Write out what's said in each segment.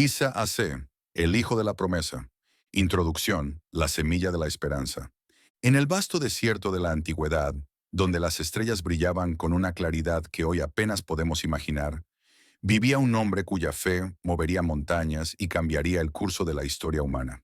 Isa AC, el hijo de la promesa. Introducción, la semilla de la esperanza. En el vasto desierto de la antigüedad, donde las estrellas brillaban con una claridad que hoy apenas podemos imaginar, vivía un hombre cuya fe movería montañas y cambiaría el curso de la historia humana.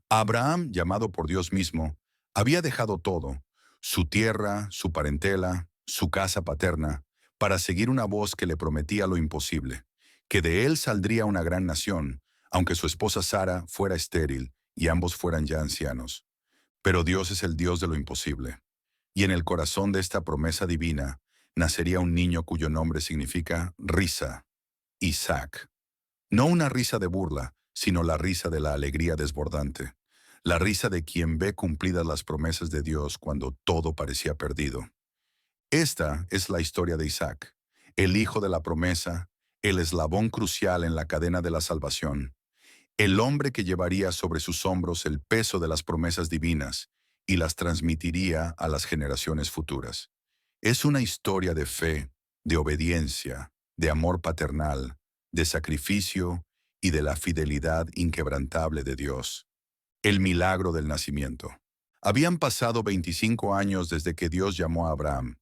Abraham, llamado por Dios mismo, había dejado todo, su tierra, su parentela, su casa paterna, para seguir una voz que le prometía lo imposible, que de él saldría una gran nación, aunque su esposa Sara fuera estéril y ambos fueran ya ancianos. Pero Dios es el Dios de lo imposible, y en el corazón de esta promesa divina nacería un niño cuyo nombre significa risa, Isaac. No una risa de burla, sino la risa de la alegría desbordante, la risa de quien ve cumplidas las promesas de Dios cuando todo parecía perdido. Esta es la historia de Isaac, el hijo de la promesa, el eslabón crucial en la cadena de la salvación, el hombre que llevaría sobre sus hombros el peso de las promesas divinas y las transmitiría a las generaciones futuras. Es una historia de fe, de obediencia, de amor paternal, de sacrificio y de la fidelidad inquebrantable de Dios. El milagro del nacimiento. Habían pasado 25 años desde que Dios llamó a Abraham.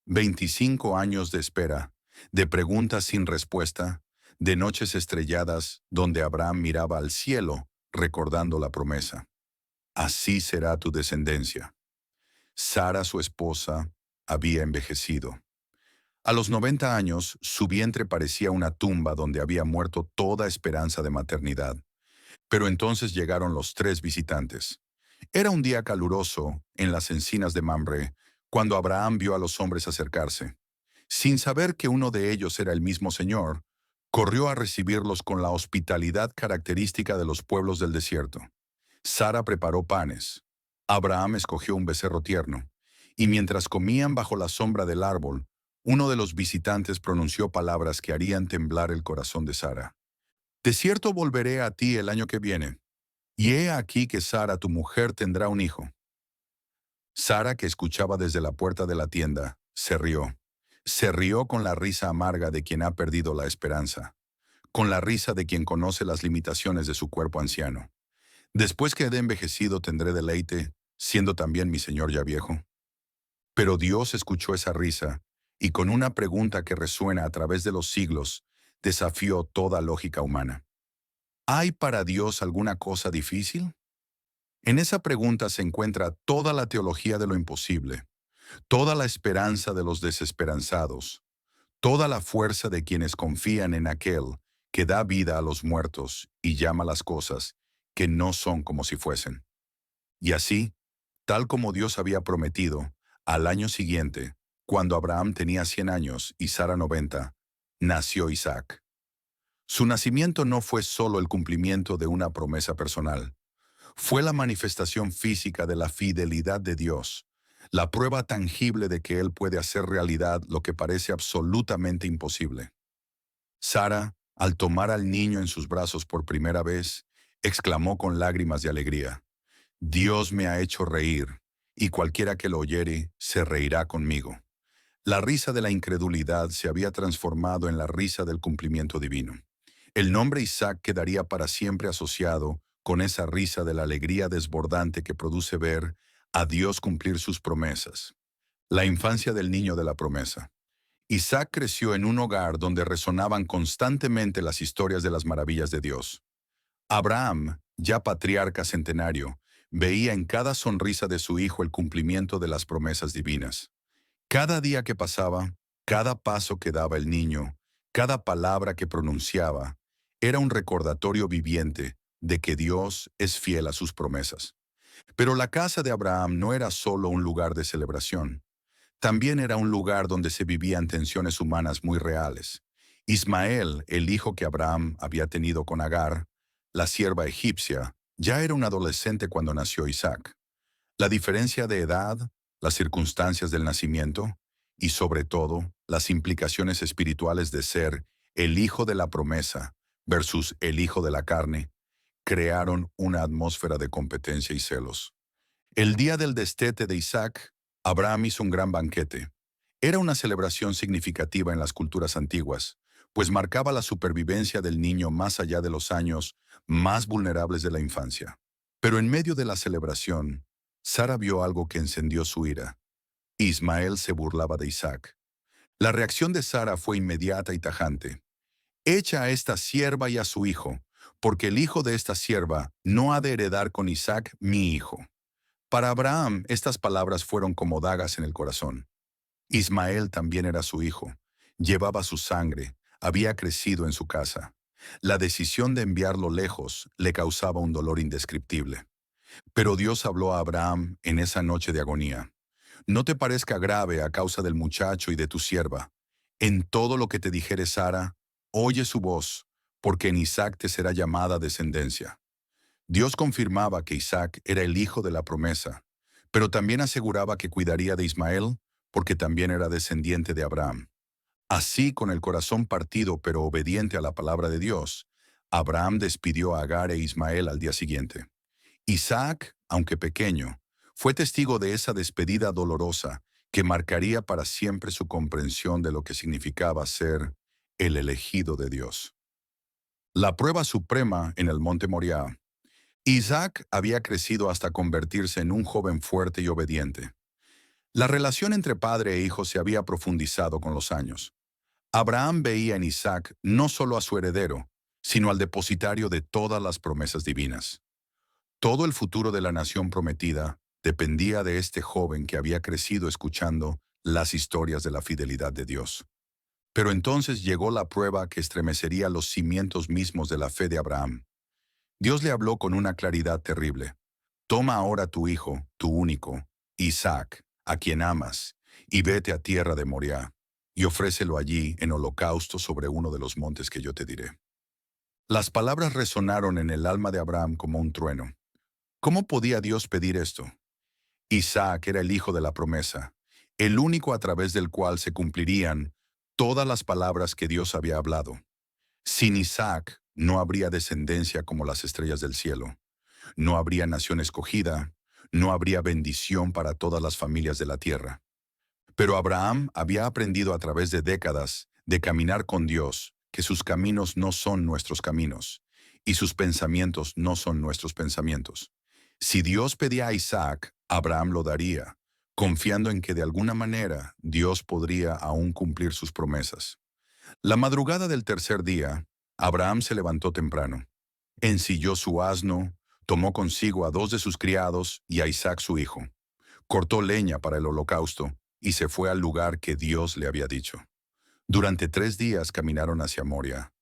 25 años de espera, de preguntas sin respuesta, de noches estrelladas donde Abraham miraba al cielo recordando la promesa. Así será tu descendencia. Sara, su esposa, había envejecido. A los 90 años, su vientre parecía una tumba donde había muerto toda esperanza de maternidad. Pero entonces llegaron los tres visitantes. Era un día caluroso en las encinas de Mamre, cuando Abraham vio a los hombres acercarse. Sin saber que uno de ellos era el mismo Señor, corrió a recibirlos con la hospitalidad característica de los pueblos del desierto. Sara preparó panes. Abraham escogió un becerro tierno. Y mientras comían bajo la sombra del árbol, uno de los visitantes pronunció palabras que harían temblar el corazón de Sara. De cierto volveré a ti el año que viene, y he aquí que Sara, tu mujer, tendrá un hijo. Sara, que escuchaba desde la puerta de la tienda, se rió. Se rió con la risa amarga de quien ha perdido la esperanza, con la risa de quien conoce las limitaciones de su cuerpo anciano. Después que he envejecido tendré deleite, siendo también mi señor ya viejo. Pero Dios escuchó esa risa, y con una pregunta que resuena a través de los siglos, desafió toda lógica humana. ¿Hay para Dios alguna cosa difícil? En esa pregunta se encuentra toda la teología de lo imposible, toda la esperanza de los desesperanzados, toda la fuerza de quienes confían en aquel que da vida a los muertos y llama las cosas que no son como si fuesen. Y así, tal como Dios había prometido, al año siguiente, cuando Abraham tenía 100 años y Sara 90, nació Isaac. Su nacimiento no fue solo el cumplimiento de una promesa personal, fue la manifestación física de la fidelidad de Dios, la prueba tangible de que Él puede hacer realidad lo que parece absolutamente imposible. Sara, al tomar al niño en sus brazos por primera vez, exclamó con lágrimas de alegría: Dios me ha hecho reír, y cualquiera que lo oyere se reirá conmigo. La risa de la incredulidad se había transformado en la risa del cumplimiento divino. El nombre Isaac quedaría para siempre asociado con esa risa de la alegría desbordante que produce ver a Dios cumplir sus promesas. La infancia del niño de la promesa. Isaac creció en un hogar donde resonaban constantemente las historias de las maravillas de Dios. Abraham, ya patriarca centenario, veía en cada sonrisa de su hijo el cumplimiento de las promesas divinas. Cada día que pasaba, cada paso que daba el niño, cada palabra que pronunciaba, era un recordatorio viviente de que Dios es fiel a sus promesas. Pero la casa de Abraham no era solo un lugar de celebración. También era un lugar donde se vivían tensiones humanas muy reales. Ismael, el hijo que Abraham había tenido con Agar, la sierva egipcia, ya era un adolescente cuando nació Isaac. La diferencia de edad, las circunstancias del nacimiento y, sobre todo, las implicaciones espirituales de ser el hijo de la promesa versus el hijo de la carne, crearon una atmósfera de competencia y celos. El día del destete de Isaac, Abraham hizo un gran banquete. Era una celebración significativa en las culturas antiguas, pues marcaba la supervivencia del niño más allá de los años más vulnerables de la infancia. Pero en medio de la celebración, Sara vio algo que encendió su ira. Ismael se burlaba de Isaac. La reacción de Sara fue inmediata y tajante. Echa a esta sierva y a su hijo, porque el hijo de esta sierva no ha de heredar con Isaac mi hijo. Para Abraham, estas palabras fueron como dagas en el corazón. Ismael también era su hijo, llevaba su sangre, había crecido en su casa. La decisión de enviarlo lejos le causaba un dolor indescriptible. Pero Dios habló a Abraham en esa noche de agonía. No te parezca grave a causa del muchacho y de tu sierva. En todo lo que te dijere Sara, oye su voz, porque en Isaac te será llamada descendencia. Dios confirmaba que Isaac era el hijo de la promesa, pero también aseguraba que cuidaría de Ismael, porque también era descendiente de Abraham. Así, con el corazón partido pero obediente a la palabra de Dios, Abraham despidió a Agar e Ismael al día siguiente. Isaac, aunque pequeño, fue testigo de esa despedida dolorosa que marcaría para siempre su comprensión de lo que significaba ser el elegido de Dios. La prueba suprema en el monte Moriah. Isaac había crecido hasta convertirse en un joven fuerte y obediente. La relación entre padre e hijo se había profundizado con los años. Abraham veía en Isaac no solo a su heredero, sino al depositario de todas las promesas divinas. Todo el futuro de la nación prometida dependía de este joven que había crecido escuchando las historias de la fidelidad de Dios. Pero entonces llegó la prueba que estremecería los cimientos mismos de la fe de Abraham. Dios le habló con una claridad terrible. Toma ahora tu hijo, tu único, Isaac, a quien amas, y vete a tierra de Moriah, y ofrécelo allí en holocausto sobre uno de los montes que yo te diré. Las palabras resonaron en el alma de Abraham como un trueno. ¿Cómo podía Dios pedir esto? Isaac era el hijo de la promesa, el único a través del cual se cumplirían todas las palabras que Dios había hablado. Sin Isaac no habría descendencia como las estrellas del cielo, no habría nación escogida, no habría bendición para todas las familias de la tierra. Pero Abraham había aprendido a través de décadas de caminar con Dios que sus caminos no son nuestros caminos y sus pensamientos no son nuestros pensamientos. Si Dios pedía a Isaac, Abraham lo daría, confiando en que de alguna manera Dios podría aún cumplir sus promesas. La madrugada del tercer día, Abraham se levantó temprano. Ensilló su asno, tomó consigo a 2 de sus criados y a Isaac su hijo. Cortó leña para el holocausto y se fue al lugar que Dios le había dicho. Durante 3 días caminaron hacia Moria,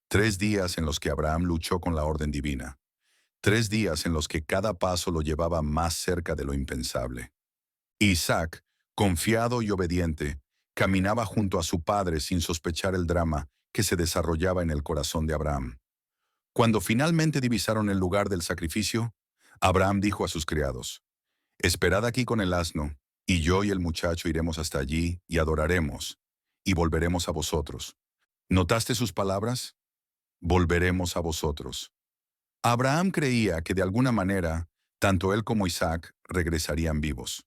3 días en los que Abraham luchó con la orden divina, 3 días en los que cada paso lo llevaba más cerca de lo impensable. Isaac, confiado y obediente, caminaba junto a su padre sin sospechar el drama que se desarrollaba en el corazón de Abraham. Cuando finalmente divisaron el lugar del sacrificio, Abraham dijo a sus criados, «Esperad aquí con el asno, y yo y el muchacho iremos hasta allí y adoraremos, y volveremos a vosotros». ¿Notaste sus palabras? Volveremos a vosotros. Abraham creía que de alguna manera, tanto él como Isaac regresarían vivos.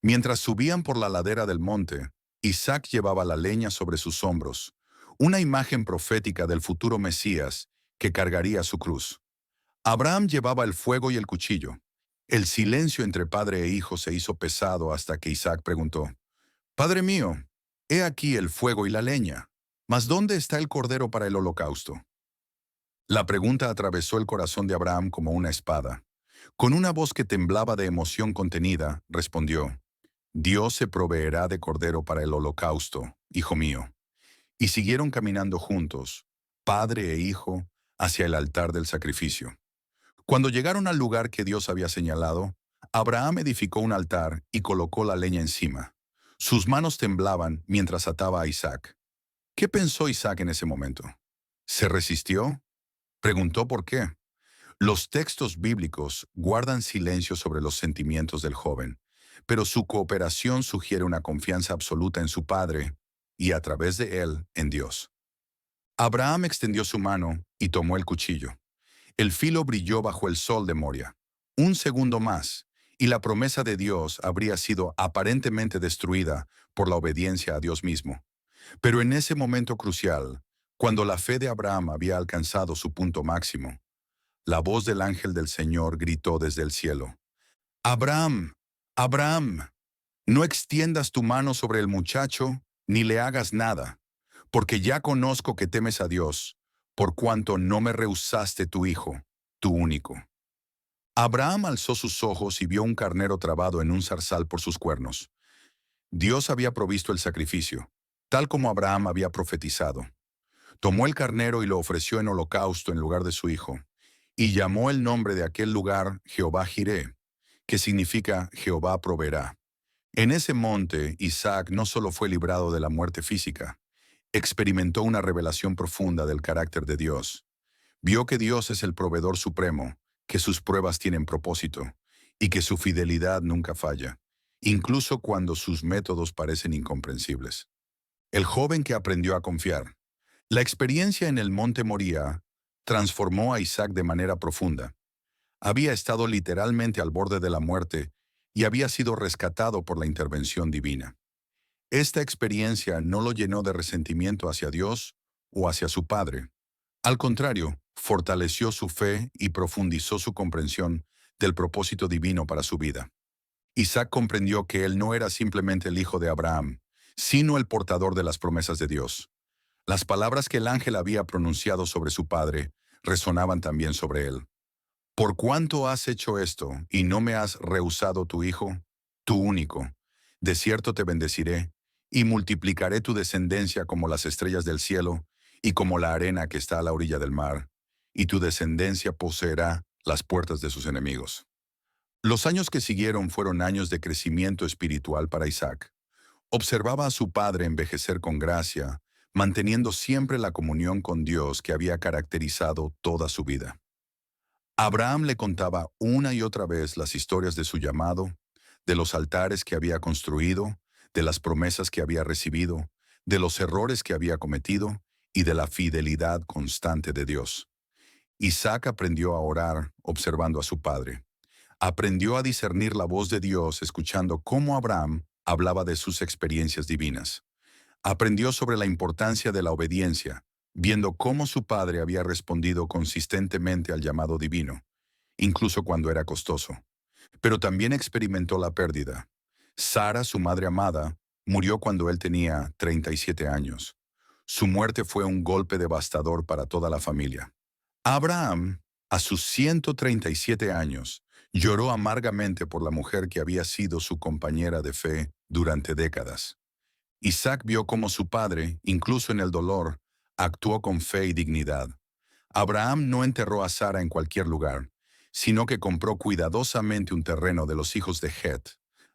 Mientras subían por la ladera del monte, Isaac llevaba la leña sobre sus hombros, una imagen profética del futuro Mesías que cargaría su cruz. Abraham llevaba el fuego y el cuchillo. El silencio entre padre e hijo se hizo pesado hasta que Isaac preguntó, «Padre mío, he aquí el fuego y la leña, mas ¿dónde está el cordero para el holocausto?». La pregunta atravesó el corazón de Abraham como una espada. Con una voz que temblaba de emoción contenida, respondió, «Dios se proveerá de cordero para el holocausto, hijo mío». Y siguieron caminando juntos, padre e hijo, hacia el altar del sacrificio. Cuando llegaron al lugar que Dios había señalado, Abraham edificó un altar y colocó la leña encima. Sus manos temblaban mientras ataba a Isaac. ¿Qué pensó Isaac en ese momento? ¿Se resistió? ¿Preguntó por qué? Los textos bíblicos guardan silencio sobre los sentimientos del joven, pero su cooperación sugiere una confianza absoluta en su padre y a través de él en Dios. Abraham extendió su mano y tomó el cuchillo. El filo brilló bajo el sol de Moria. Un segundo más, y la promesa de Dios habría sido aparentemente destruida por la obediencia a Dios mismo. Pero en ese momento crucial, Cuando la fe de Abraham había alcanzado su punto máximo, la voz del ángel del Señor gritó desde el cielo: «Abraham, Abraham, no extiendas tu mano sobre el muchacho, ni le hagas nada, porque ya conozco que temes a Dios, por cuanto no me rehusaste tu hijo, tu único». Abraham alzó sus ojos y vio un carnero trabado en un zarzal por sus cuernos. Dios había provisto el sacrificio, tal como Abraham había profetizado. Tomó el carnero y lo ofreció en holocausto en lugar de su hijo, y llamó el nombre de aquel lugar Jehová Jireh, que significa Jehová proveerá. En ese monte, Isaac no solo fue librado de la muerte física, experimentó una revelación profunda del carácter de Dios. Vio que Dios es el proveedor supremo, que sus pruebas tienen propósito, y que su fidelidad nunca falla, incluso cuando sus métodos parecen incomprensibles. El joven que aprendió a confiar. La experiencia en el monte Moría transformó a Isaac de manera profunda. Había estado literalmente al borde de la muerte y había sido rescatado por la intervención divina. Esta experiencia no lo llenó de resentimiento hacia Dios o hacia su padre. Al contrario, fortaleció su fe y profundizó su comprensión del propósito divino para su vida. Isaac comprendió que él no era simplemente el hijo de Abraham, sino el portador de las promesas de Dios. Las palabras que el ángel había pronunciado sobre su padre resonaban también sobre él. «Por cuánto has hecho esto y no me has rehusado tu hijo, tu único, de cierto te bendeciré y multiplicaré tu descendencia como las estrellas del cielo y como la arena que está a la orilla del mar, y tu descendencia poseerá las puertas de sus enemigos». Los años que siguieron fueron años de crecimiento espiritual para Isaac. Observaba a su padre envejecer con gracia, manteniendo siempre la comunión con Dios que había caracterizado toda su vida. Abraham le contaba una y otra vez las historias de su llamado, de los altares que había construido, de las promesas que había recibido, de los errores que había cometido y de la fidelidad constante de Dios. Isaac aprendió a orar observando a su padre. Aprendió a discernir la voz de Dios escuchando cómo Abraham hablaba de sus experiencias divinas. Aprendió sobre la importancia de la obediencia, viendo cómo su padre había respondido consistentemente al llamado divino, incluso cuando era costoso. Pero también experimentó la pérdida. Sara, su madre amada, murió cuando él tenía 37 años. Su muerte fue un golpe devastador para toda la familia. Abraham, a sus 137 años, lloró amargamente por la mujer que había sido su compañera de fe durante décadas. Isaac vio cómo su padre, incluso en el dolor, actuó con fe y dignidad. Abraham no enterró a Sara en cualquier lugar, sino que compró cuidadosamente un terreno de los hijos de Het,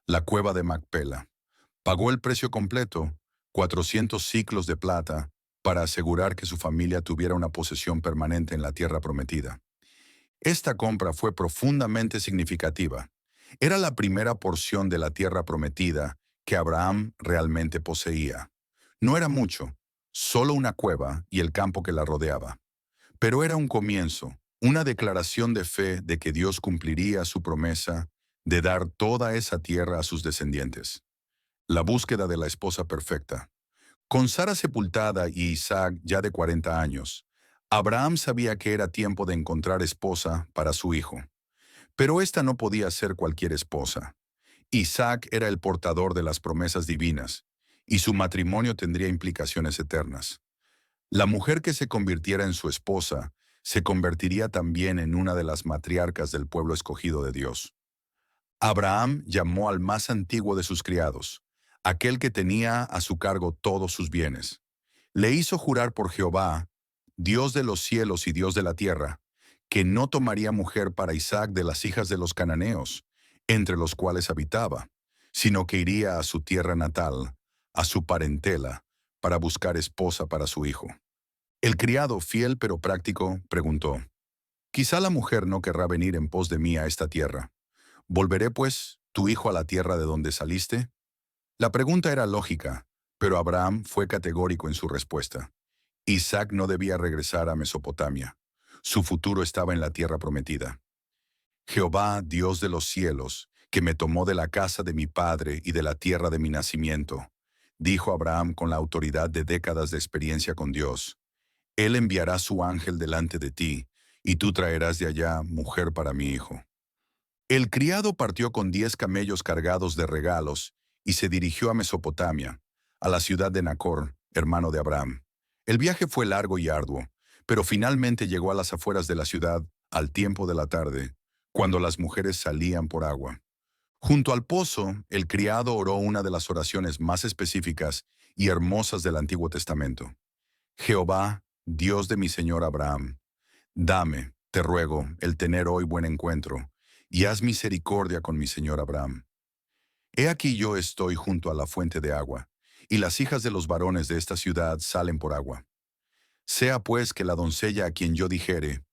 la cueva de Macpela. Pagó el precio completo, 400 siclos de plata, para asegurar que su familia tuviera una posesión permanente en la tierra prometida. Esta compra fue profundamente significativa. Era la primera porción de la tierra prometida que Abraham realmente poseía. No era mucho, solo una cueva y el campo que la rodeaba. Pero era un comienzo, una declaración de fe de que Dios cumpliría su promesa de dar toda esa tierra a sus descendientes. La búsqueda de la esposa perfecta. Con Sara sepultada y Isaac ya de 40 años, Abraham sabía que era tiempo de encontrar esposa para su hijo. Pero esta no podía ser cualquier esposa. Isaac era el portador de las promesas divinas, y su matrimonio tendría implicaciones eternas. La mujer que se convirtiera en su esposa se convertiría también en una de las matriarcas del pueblo escogido de Dios. Abraham llamó al más antiguo de sus criados, aquel que tenía a su cargo todos sus bienes. Le hizo jurar por Jehová, Dios de los cielos y Dios de la tierra, que no tomaría mujer para Isaac de las hijas de los cananeos, entre los cuales habitaba, sino que iría a su tierra natal, a su parentela, para buscar esposa para su hijo. El criado, fiel pero práctico, preguntó: «Quizá la mujer no querrá venir en pos de mí a esta tierra. ¿Volveré, pues, tu hijo a la tierra de donde saliste?» La pregunta era lógica, pero Abraham fue categórico en su respuesta. Isaac no debía regresar a Mesopotamia. Su futuro estaba en la tierra prometida. «Jehová, Dios de los cielos, que me tomó de la casa de mi padre y de la tierra de mi nacimiento», dijo Abraham con la autoridad de décadas de experiencia con Dios. Él enviará su ángel delante de ti, y tú traerás de allá mujer para mi hijo. El criado partió con 10 camellos cargados de regalos y se dirigió a Mesopotamia, a la ciudad de Nacor, hermano de Abraham. El viaje fue largo y arduo, pero finalmente llegó a las afueras de la ciudad al tiempo de la tarde, cuando las mujeres salían por agua. Junto al pozo, el criado oró una de las oraciones más específicas y hermosas del Antiguo Testamento. Jehová, Dios de mi señor Abraham, dame, te ruego, el tener hoy buen encuentro, y haz misericordia con mi señor Abraham. He aquí yo estoy junto a la fuente de agua, y las hijas de los varones de esta ciudad salen por agua. Sea pues que la doncella a quien yo dijere,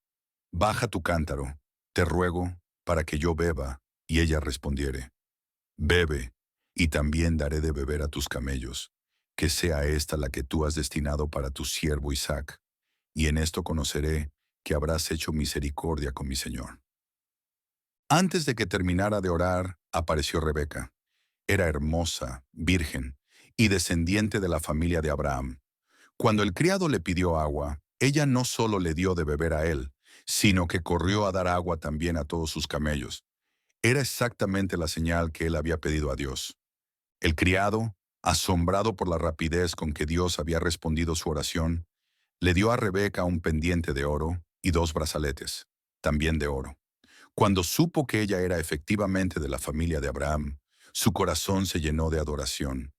baja tu cántaro, te ruego, para que yo beba, y ella respondiere, bebe, y también daré de beber a tus camellos, que sea esta la que tú has destinado para tu siervo Isaac, y en esto conoceré que habrás hecho misericordia con mi señor. Antes de que terminara de orar, apareció Rebeca. Era hermosa, virgen, y descendiente de la familia de Abraham. Cuando el criado le pidió agua, ella no solo le dio de beber a él, sino que corrió a dar agua también a todos sus camellos. Era exactamente la señal que él había pedido a Dios. El criado, asombrado por la rapidez con que Dios había respondido su oración, le dio a Rebeca un pendiente de oro y 2 brazaletes, también de oro. Cuando supo que ella era efectivamente de la familia de Abraham, su corazón se llenó de adoración.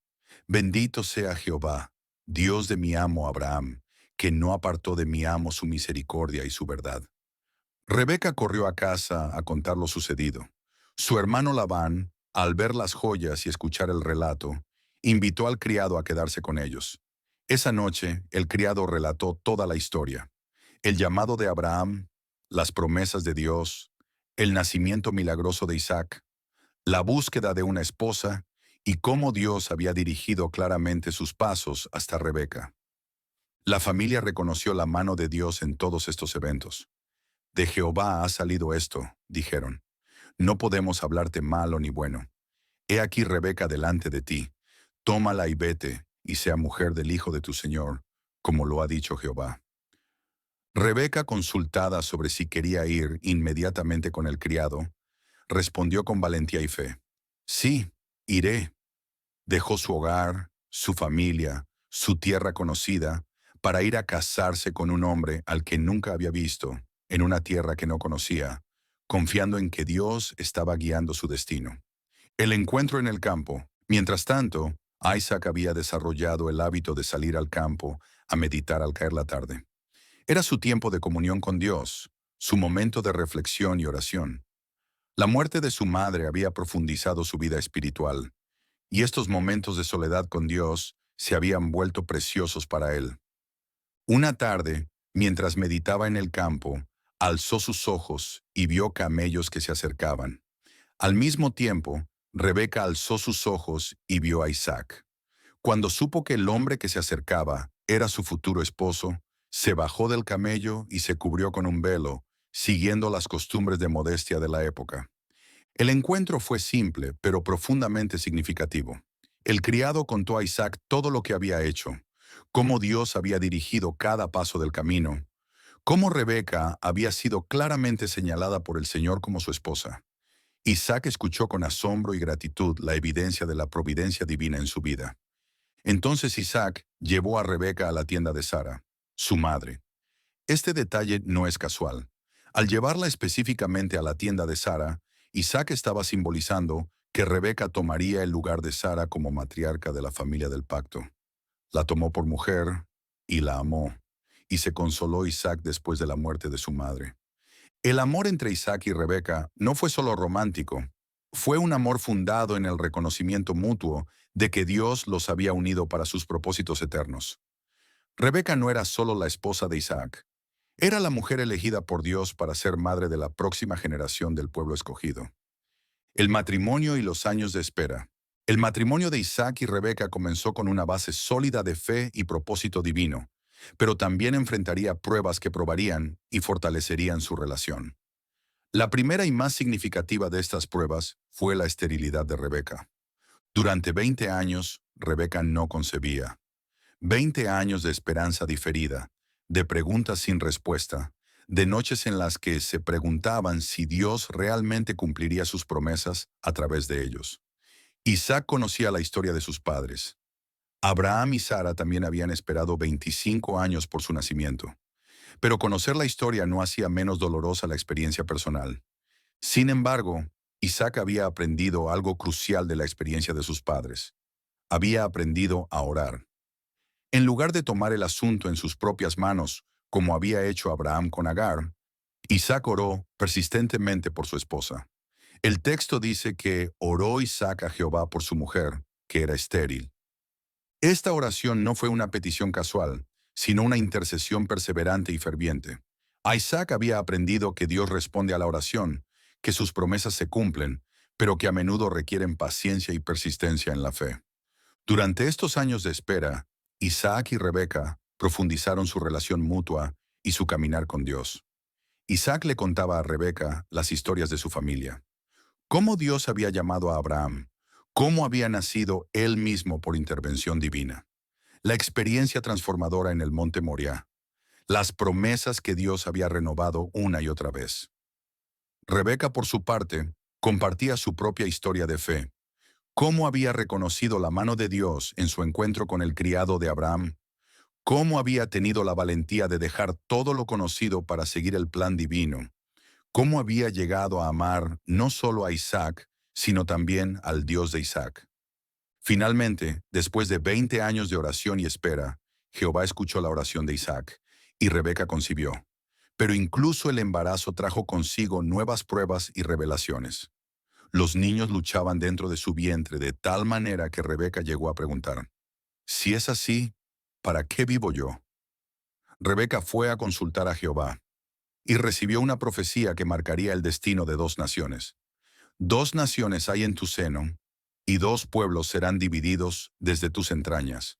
Bendito sea Jehová, Dios de mi amo Abraham, que no apartó de mi amo su misericordia y su verdad. Rebeca corrió a casa a contar lo sucedido. Su hermano Labán, al ver las joyas y escuchar el relato, invitó al criado a quedarse con ellos. Esa noche, el criado relató toda la historia: el llamado de Abraham, las promesas de Dios, el nacimiento milagroso de Isaac, la búsqueda de una esposa y cómo Dios había dirigido claramente sus pasos hasta Rebeca. La familia reconoció la mano de Dios en todos estos eventos. De Jehová ha salido esto, dijeron. No podemos hablarte malo ni bueno. He aquí Rebeca delante de ti. Tómala y vete, y sea mujer del hijo de tu señor, como lo ha dicho Jehová. Rebeca, consultada sobre si quería ir inmediatamente con el criado, respondió con valentía y fe. Sí, iré. Dejó su hogar, su familia, su tierra conocida, para ir a casarse con un hombre al que nunca había visto, en una tierra que no conocía, confiando en que Dios estaba guiando su destino. El encuentro en el campo. Mientras tanto, Isaac había desarrollado el hábito de salir al campo a meditar al caer la tarde. Era su tiempo de comunión con Dios, su momento de reflexión y oración. La muerte de su madre había profundizado su vida espiritual, y estos momentos de soledad con Dios se habían vuelto preciosos para él. Una tarde, mientras meditaba en el campo, alzó sus ojos y vio camellos que se acercaban. Al mismo tiempo, Rebeca alzó sus ojos y vio a Isaac. Cuando supo que el hombre que se acercaba era su futuro esposo, se bajó del camello y se cubrió con un velo, siguiendo las costumbres de modestia de la época. El encuentro fue simple, pero profundamente significativo. El criado contó a Isaac todo lo que había hecho, cómo Dios había dirigido cada paso del camino, cómo Rebeca había sido claramente señalada por el Señor como su esposa. Isaac escuchó con asombro y gratitud la evidencia de la providencia divina en su vida. Entonces Isaac llevó a Rebeca a la tienda de Sara, su madre. Este detalle no es casual. Al llevarla específicamente a la tienda de Sara, Isaac estaba simbolizando que Rebeca tomaría el lugar de Sara como matriarca de la familia del pacto. La tomó por mujer y la amó, y se consoló Isaac después de la muerte de su madre. El amor entre Isaac y Rebeca no fue solo romántico, fue un amor fundado en el reconocimiento mutuo de que Dios los había unido para sus propósitos eternos. Rebeca no era solo la esposa de Isaac, era la mujer elegida por Dios para ser madre de la próxima generación del pueblo escogido. El matrimonio y los años de espera. El matrimonio de Isaac y Rebeca comenzó con una base sólida de fe y propósito divino, pero también enfrentaría pruebas que probarían y fortalecerían su relación. La primera y más significativa de estas pruebas fue la esterilidad de Rebeca. Durante 20 años, Rebeca no concebía. 20 años de esperanza diferida, de preguntas sin respuesta, de noches en las que se preguntaban si Dios realmente cumpliría sus promesas a través de ellos. Isaac conocía la historia de sus padres. Abraham y Sara también habían esperado 25 años por su nacimiento. Pero conocer la historia no hacía menos dolorosa la experiencia personal. Sin embargo, Isaac había aprendido algo crucial de la experiencia de sus padres. Había aprendido a orar. En lugar de tomar el asunto en sus propias manos, como había hecho Abraham con Agar, Isaac oró persistentemente por su esposa. El texto dice que oró Isaac a Jehová por su mujer, que era estéril. Esta oración no fue una petición casual, sino una intercesión perseverante y ferviente. Isaac había aprendido que Dios responde a la oración, que sus promesas se cumplen, pero que a menudo requieren paciencia y persistencia en la fe. Durante estos años de espera, Isaac y Rebeca profundizaron su relación mutua y su caminar con Dios. Isaac le contaba a Rebeca las historias de su familia. Cómo Dios había llamado a Abraham, cómo había nacido él mismo por intervención divina. La experiencia transformadora en el monte Moriah, las promesas que Dios había renovado una y otra vez. Rebeca, por su parte, compartía su propia historia de fe, cómo había reconocido la mano de Dios en su encuentro con el criado de Abraham, cómo había tenido la valentía de dejar todo lo conocido para seguir el plan divino, cómo había llegado a amar no solo a Isaac, sino también al Dios de Isaac. Finalmente, después de 20 años de oración y espera, Jehová escuchó la oración de Isaac, y Rebeca concibió. Pero incluso el embarazo trajo consigo nuevas pruebas y revelaciones. Los niños luchaban dentro de su vientre de tal manera que Rebeca llegó a preguntar, si es así, ¿para qué vivo yo? Rebeca fue a consultar a Jehová, y recibió una profecía que marcaría el destino de 2 naciones. 2 naciones hay en tu seno, y 2 pueblos serán divididos desde tus entrañas.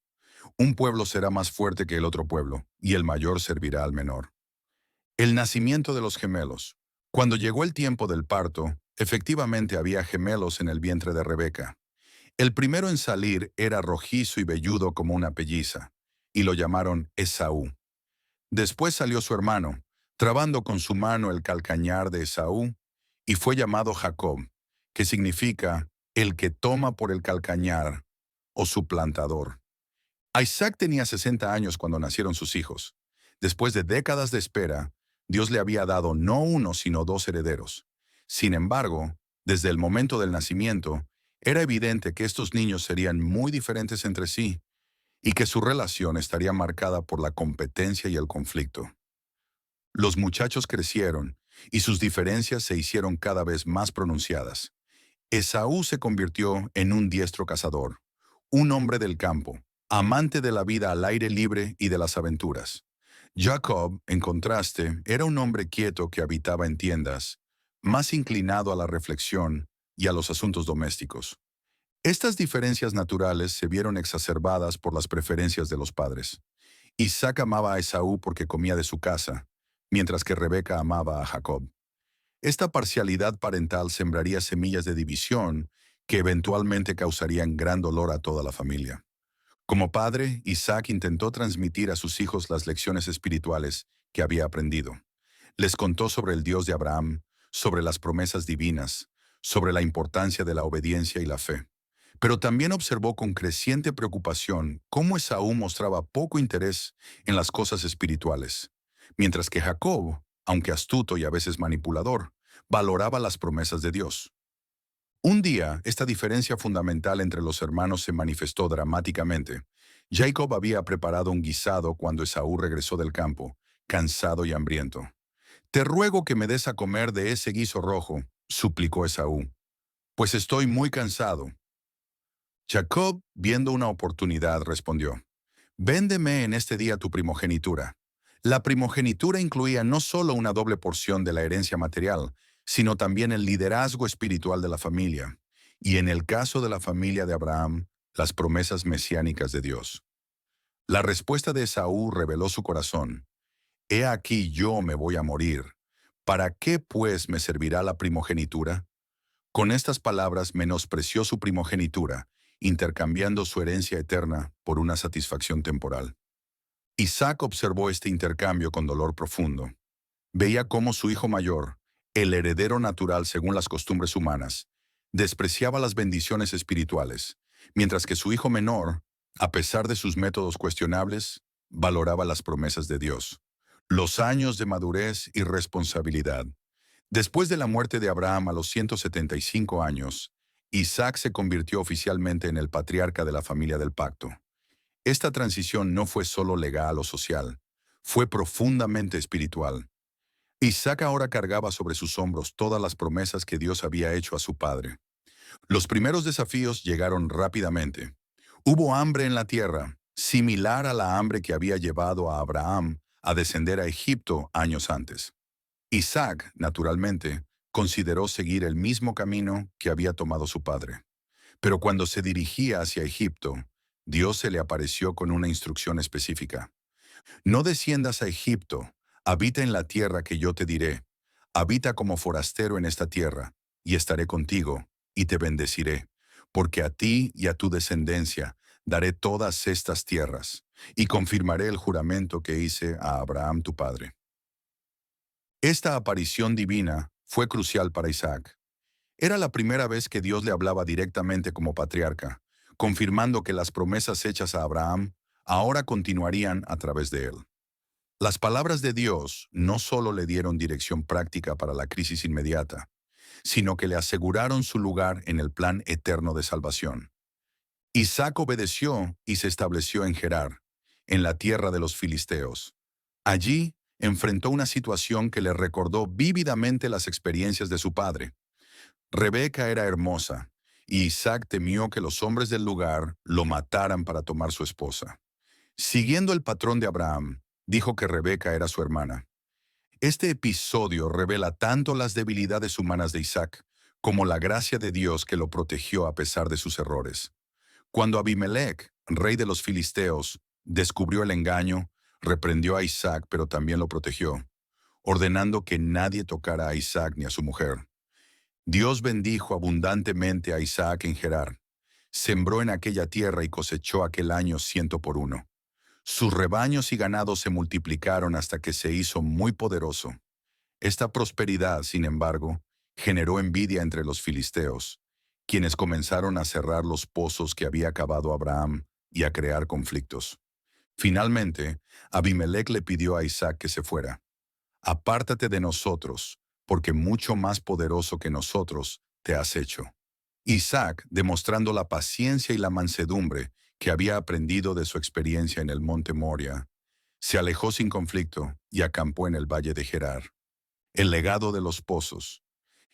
Un pueblo será más fuerte que el otro pueblo, y el mayor servirá al menor. El nacimiento de los gemelos. Cuando llegó el tiempo del parto, efectivamente había gemelos en el vientre de Rebeca. El primero en salir era rojizo y velludo como una pelliza, y lo llamaron Esaú. Después salió su hermano, trabando con su mano el calcañar de Esaú, y fue llamado Jacob, que significa el que toma por el calcañar o suplantador. Isaac tenía 60 años cuando nacieron sus hijos. Después de décadas de espera, Dios le había dado no uno, sino 2 herederos. Sin embargo, desde el momento del nacimiento, era evidente que estos niños serían muy diferentes entre sí y que su relación estaría marcada por la competencia y el conflicto. Los muchachos crecieron y sus diferencias se hicieron cada vez más pronunciadas. Esaú se convirtió en un diestro cazador, un hombre del campo, amante de la vida al aire libre y de las aventuras. Jacob, en contraste, era un hombre quieto que habitaba en tiendas, más inclinado a la reflexión y a los asuntos domésticos. Estas diferencias naturales se vieron exacerbadas por las preferencias de los padres. Isaac amaba a Esaú porque comía de su casa, mientras que Rebeca amaba a Jacob. Esta parcialidad parental sembraría semillas de división que eventualmente causarían gran dolor a toda la familia. Como padre, Isaac intentó transmitir a sus hijos las lecciones espirituales que había aprendido. Les contó sobre el Dios de Abraham, sobre las promesas divinas, sobre la importancia de la obediencia y la fe. Pero también observó con creciente preocupación cómo Esaú mostraba poco interés en las cosas espirituales, mientras que Jacob, aunque astuto y a veces manipulador, valoraba las promesas de Dios. Un día, esta diferencia fundamental entre los hermanos se manifestó dramáticamente. Jacob había preparado un guisado cuando Esaú regresó del campo, cansado y hambriento. «Te ruego que me des a comer de ese guiso rojo», suplicó Esaú, «pues estoy muy cansado». Jacob, viendo una oportunidad, respondió, «Véndeme en este día tu primogenitura». La primogenitura incluía no solo una doble porción de la herencia material, sino también el liderazgo espiritual de la familia, y en el caso de la familia de Abraham, las promesas mesiánicas de Dios. La respuesta de Esaú reveló su corazón. «He aquí yo me voy a morir. ¿Para qué, pues, me servirá la primogenitura?». Con estas palabras menospreció su primogenitura, intercambiando su herencia eterna por una satisfacción temporal. Isaac observó este intercambio con dolor profundo. Veía cómo su hijo mayor, el heredero natural según las costumbres humanas, despreciaba las bendiciones espirituales, mientras que su hijo menor, a pesar de sus métodos cuestionables, valoraba las promesas de Dios. Los años de madurez y responsabilidad. Después de la muerte de Abraham a los 175 años, Isaac se convirtió oficialmente en el patriarca de la familia del pacto. Esta transición no fue solo legal o social, fue profundamente espiritual. Isaac ahora cargaba sobre sus hombros todas las promesas que Dios había hecho a su padre. Los primeros desafíos llegaron rápidamente. Hubo hambre en la tierra, similar a la hambre que había llevado a Abraham a descender a Egipto años antes. Isaac, naturalmente, consideró seguir el mismo camino que había tomado su padre. Pero cuando se dirigía hacia Egipto, Dios se le apareció con una instrucción específica. No desciendas a Egipto, habita en la tierra que yo te diré. Habita como forastero en esta tierra, y estaré contigo, y te bendeciré, porque a ti y a tu descendencia daré todas estas tierras, y confirmaré el juramento que hice a Abraham tu padre. Esta aparición divina fue crucial para Isaac. Era la primera vez que Dios le hablaba directamente como patriarca, confirmando que las promesas hechas a Abraham ahora continuarían a través de él. Las palabras de Dios no solo le dieron dirección práctica para la crisis inmediata, sino que le aseguraron su lugar en el plan eterno de salvación. Isaac obedeció y se estableció en Gerar, en la tierra de los filisteos. Allí enfrentó una situación que le recordó vívidamente las experiencias de su padre. Rebeca era hermosa, y Isaac temió que los hombres del lugar lo mataran para tomar su esposa. Siguiendo el patrón de Abraham, dijo que Rebeca era su hermana. Este episodio revela tanto las debilidades humanas de Isaac como la gracia de Dios que lo protegió a pesar de sus errores. Cuando Abimelech, rey de los filisteos, descubrió el engaño, reprendió a Isaac pero también lo protegió, ordenando que nadie tocara a Isaac ni a su mujer. Dios bendijo abundantemente a Isaac en Gerar. Sembró en aquella tierra y cosechó aquel año 100 por 1. Sus rebaños y ganados se multiplicaron hasta que se hizo muy poderoso. Esta prosperidad, sin embargo, generó envidia entre los filisteos, quienes comenzaron a cerrar los pozos que había cavado Abraham y a crear conflictos. Finalmente, Abimelech le pidió a Isaac que se fuera. Apártate de nosotros, porque mucho más poderoso que nosotros te has hecho. Isaac, demostrando la paciencia y la mansedumbre que había aprendido de su experiencia en el monte Moria, se alejó sin conflicto y acampó en el valle de Gerar. El legado de los pozos.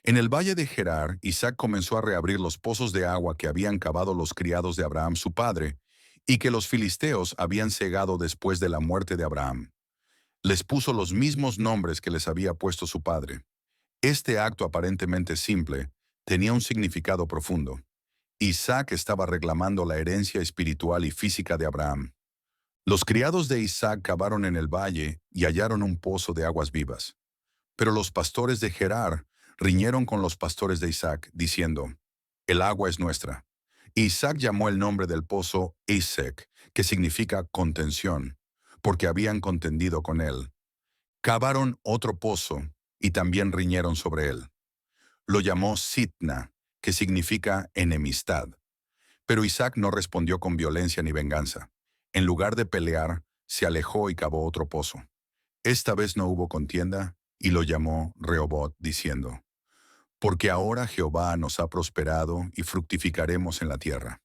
En el valle de Gerar, Isaac comenzó a reabrir los pozos de agua que habían cavado los criados de Abraham su padre, y que los filisteos habían cegado después de la muerte de Abraham. Les puso los mismos nombres que les había puesto su padre. Este acto aparentemente simple tenía un significado profundo. Isaac estaba reclamando la herencia espiritual y física de Abraham. Los criados de Isaac cavaron en el valle y hallaron un pozo de aguas vivas. Pero los pastores de Gerar riñeron con los pastores de Isaac, diciendo, «El agua es nuestra». Isaac llamó el nombre del pozo Esek, que significa contención, porque habían contendido con él. Cavaron otro pozo y también riñeron sobre él. Lo llamó Sitna, que significa enemistad. Pero Isaac no respondió con violencia ni venganza. En lugar de pelear, se alejó y cavó otro pozo. Esta vez no hubo contienda y lo llamó Rehobot, diciendo, «Porque ahora Jehová nos ha prosperado y fructificaremos en la tierra».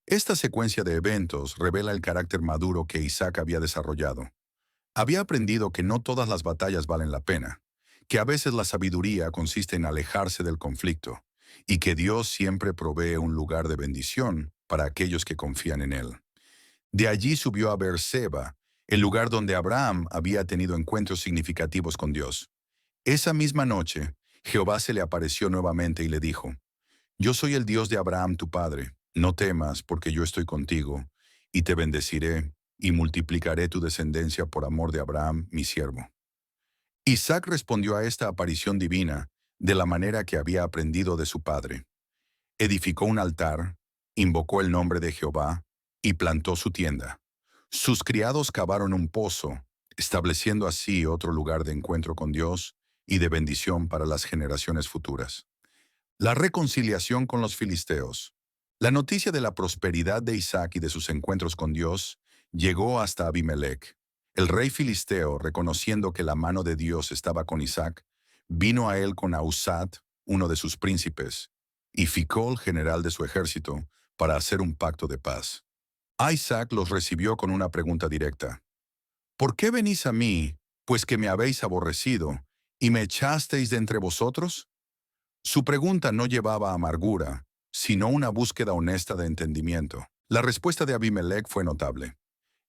Esta secuencia de eventos revela el carácter maduro que Isaac había desarrollado. Había aprendido que no todas las batallas valen la pena, que a veces la sabiduría consiste en alejarse del conflicto, y que Dios siempre provee un lugar de bendición para aquellos que confían en Él. De allí subió a Beerseba, el lugar donde Abraham había tenido encuentros significativos con Dios. Esa misma noche, Jehová se le apareció nuevamente y le dijo, «Yo soy el Dios de Abraham tu padre, no temas, porque yo estoy contigo, y te bendeciré, y multiplicaré tu descendencia por amor de Abraham, mi siervo». Isaac respondió a esta aparición divina de la manera que había aprendido de su padre. Edificó un altar, invocó el nombre de Jehová y plantó su tienda. Sus criados cavaron un pozo, estableciendo así otro lugar de encuentro con Dios y de bendición para las generaciones futuras. La reconciliación con los filisteos. La noticia de la prosperidad de Isaac y de sus encuentros con Dios llegó hasta Abimelech. El rey filisteo, reconociendo que la mano de Dios estaba con Isaac, vino a él con Ahuzat, uno de sus príncipes, y Ficol, general de su ejército, para hacer un pacto de paz. Isaac los recibió con una pregunta directa. ¿Por qué venís a mí, pues que me habéis aborrecido, y me echasteis de entre vosotros? Su pregunta no llevaba amargura, sino una búsqueda honesta de entendimiento. La respuesta de Abimelech fue notable.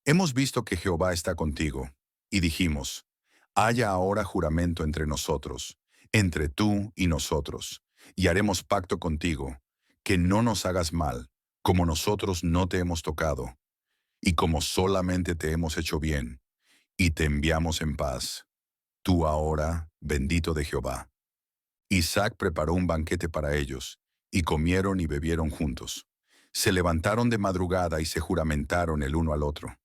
Hemos visto que Jehová está contigo. Y dijimos, haya ahora juramento entre nosotros, entre tú y nosotros, y haremos pacto contigo, que no nos hagas mal, como nosotros no te hemos tocado, y como solamente te hemos hecho bien, y te enviamos en paz. Tú ahora, bendito de Jehová. Isaac preparó un banquete para ellos, y comieron y bebieron juntos. Se levantaron de madrugada y se juramentaron el uno al otro.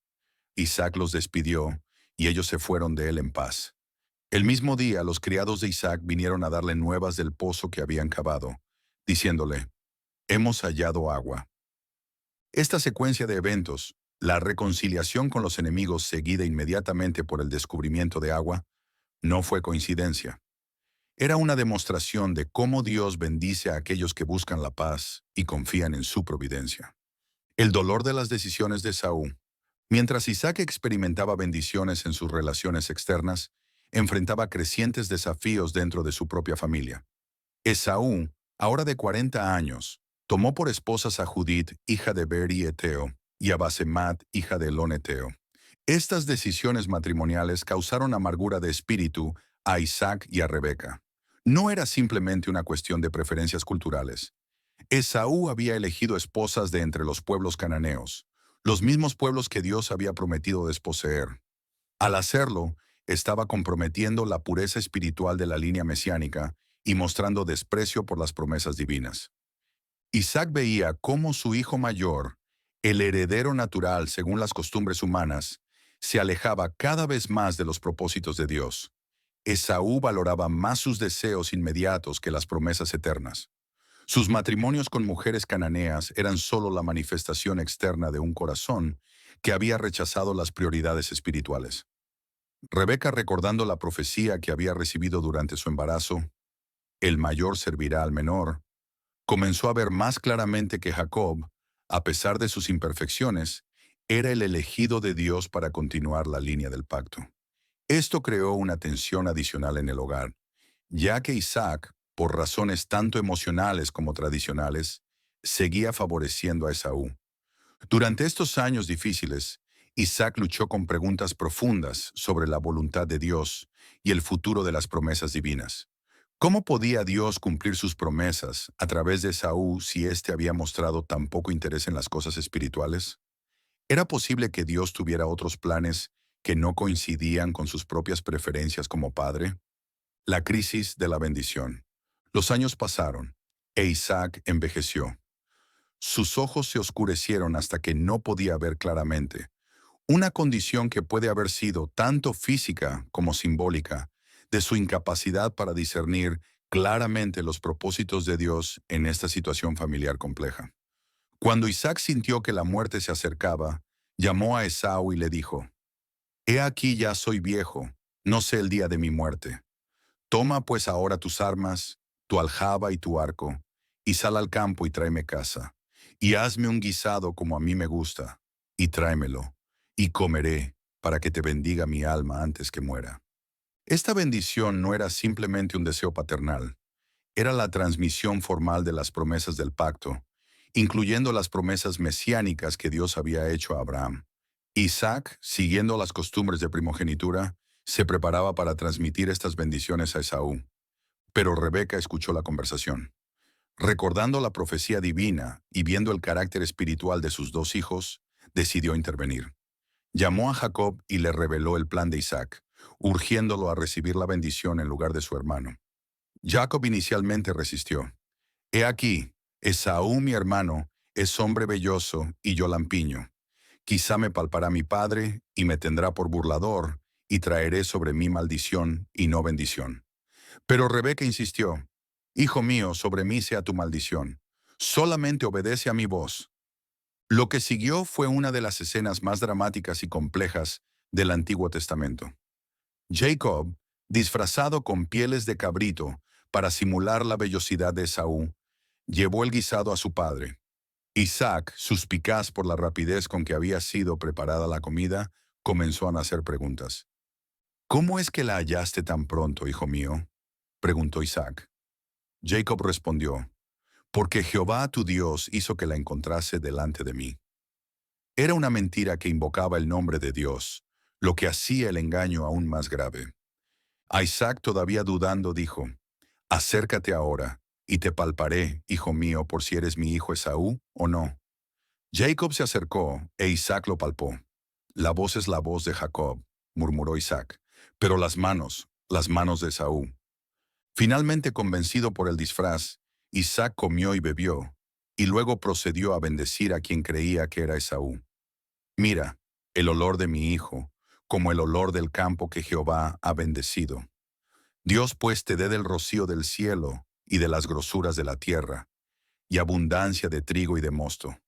Isaac los despidió, y ellos se fueron de él en paz. El mismo día los criados de Isaac vinieron a darle nuevas del pozo que habían cavado, diciéndole, hemos hallado agua. Esta secuencia de eventos, la reconciliación con los enemigos seguida inmediatamente por el descubrimiento de agua, no fue coincidencia. Era una demostración de cómo Dios bendice a aquellos que buscan la paz y confían en su providencia. El dolor de las decisiones de Esaú. Mientras Isaac experimentaba bendiciones en sus relaciones externas, enfrentaba crecientes desafíos dentro de su propia familia. Esaú, ahora de 40 años, tomó por esposas a Judith, hija de Beri Eteo, y a Basemat, hija de Elón Eteo. Estas decisiones matrimoniales causaron amargura de espíritu a Isaac y a Rebeca. No era simplemente una cuestión de preferencias culturales. Esaú había elegido esposas de entre los pueblos cananeos, los mismos pueblos que Dios había prometido desposeer. Al hacerlo, estaba comprometiendo la pureza espiritual de la línea mesiánica y mostrando desprecio por las promesas divinas. Isaac veía cómo su hijo mayor, el heredero natural según las costumbres humanas, se alejaba cada vez más de los propósitos de Dios. Esaú valoraba más sus deseos inmediatos que las promesas eternas. Sus matrimonios con mujeres cananeas eran solo la manifestación externa de un corazón que había rechazado las prioridades espirituales. Rebeca, recordando la profecía que había recibido durante su embarazo, el mayor servirá al menor, comenzó a ver más claramente que Jacob, a pesar de sus imperfecciones, era el elegido de Dios para continuar la línea del pacto. Esto creó una tensión adicional en el hogar, ya que Isaac, por razones tanto emocionales como tradicionales, seguía favoreciendo a Esaú. Durante estos años difíciles, Isaac luchó con preguntas profundas sobre la voluntad de Dios y el futuro de las promesas divinas. ¿Cómo podía Dios cumplir sus promesas a través de Esaú si éste había mostrado tan poco interés en las cosas espirituales? ¿Era posible que Dios tuviera otros planes que no coincidían con sus propias preferencias como padre? La crisis de la bendición. Los años pasaron, e Isaac envejeció. Sus ojos se oscurecieron hasta que no podía ver claramente, una condición que puede haber sido tanto física como simbólica, de su incapacidad para discernir claramente los propósitos de Dios en esta situación familiar compleja. Cuando Isaac sintió que la muerte se acercaba, llamó a Esaú y le dijo, «He aquí ya soy viejo, no sé el día de mi muerte. Toma pues ahora tus armas, tu aljaba y tu arco, y sal al campo y tráeme caza, y hazme un guisado como a mí me gusta, y tráemelo, y comeré, para que te bendiga mi alma antes que muera». Esta bendición no era simplemente un deseo paternal, era la transmisión formal de las promesas del pacto, incluyendo las promesas mesiánicas que Dios había hecho a Abraham. Isaac, siguiendo las costumbres de primogenitura, se preparaba para transmitir estas bendiciones a Esaú. Pero Rebeca escuchó la conversación. Recordando la profecía divina y viendo el carácter espiritual de sus dos hijos, decidió intervenir. Llamó a Jacob y le reveló el plan de Isaac, urgiéndolo a recibir la bendición en lugar de su hermano. Jacob inicialmente resistió. «He aquí, Esaú mi hermano es hombre velloso y yo lampiño. Quizá me palpará mi padre y me tendrá por burlador, y traeré sobre mí maldición y no bendición. Pero Rebeca insistió, Hijo mío, sobre mí sea tu maldición. Solamente obedece a mi voz. Lo que siguió fue una de las escenas más dramáticas y complejas del Antiguo Testamento. Jacob, disfrazado con pieles de cabrito para simular la vellosidad de Esaú, llevó el guisado a su padre. Isaac, suspicaz por la rapidez con que había sido preparada la comida, comenzó a hacer preguntas. ¿Cómo es que la hallaste tan pronto, hijo mío? Preguntó Isaac. Jacob respondió, porque Jehová tu Dios hizo que la encontrase delante de mí. Era una mentira que invocaba el nombre de Dios, lo que hacía el engaño aún más grave. A Isaac, todavía dudando, dijo, acércate ahora, y te palparé, hijo mío, por si eres mi hijo Esaú o no. Jacob se acercó, e Isaac lo palpó. La voz es la voz de Jacob, murmuró Isaac, pero las manos de Esaú. Finalmente convencido por el disfraz, Isaac comió y bebió, y luego procedió a bendecir a quien creía que era Esaú. Mira, el olor de mi hijo, como el olor del campo que Jehová ha bendecido. Dios pues te dé del rocío del cielo y de las grosuras de la tierra, y abundancia de trigo y de mosto.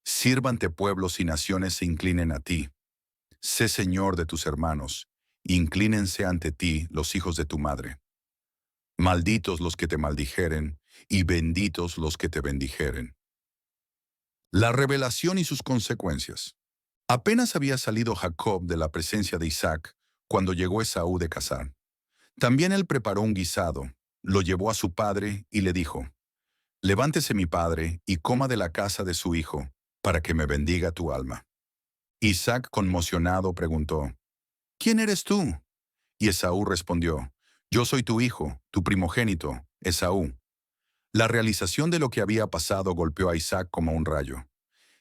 Sírvante pueblos y naciones se inclinen a ti. Sé señor de tus hermanos, y inclínense ante ti los hijos de tu madre. Malditos los que te maldijeren, y benditos los que te bendijeren. La revelación y sus consecuencias. Apenas había salido Jacob de la presencia de Isaac cuando llegó Esaú de cazar. También él preparó un guisado, lo llevó a su padre y le dijo, levántese mi padre y coma de la casa de su hijo, para que me bendiga tu alma. Isaac, conmocionado, preguntó, ¿quién eres tú? Y Esaú respondió, yo soy tu hijo, tu primogénito, Esaú. La realización de lo que había pasado golpeó a Isaac como un rayo.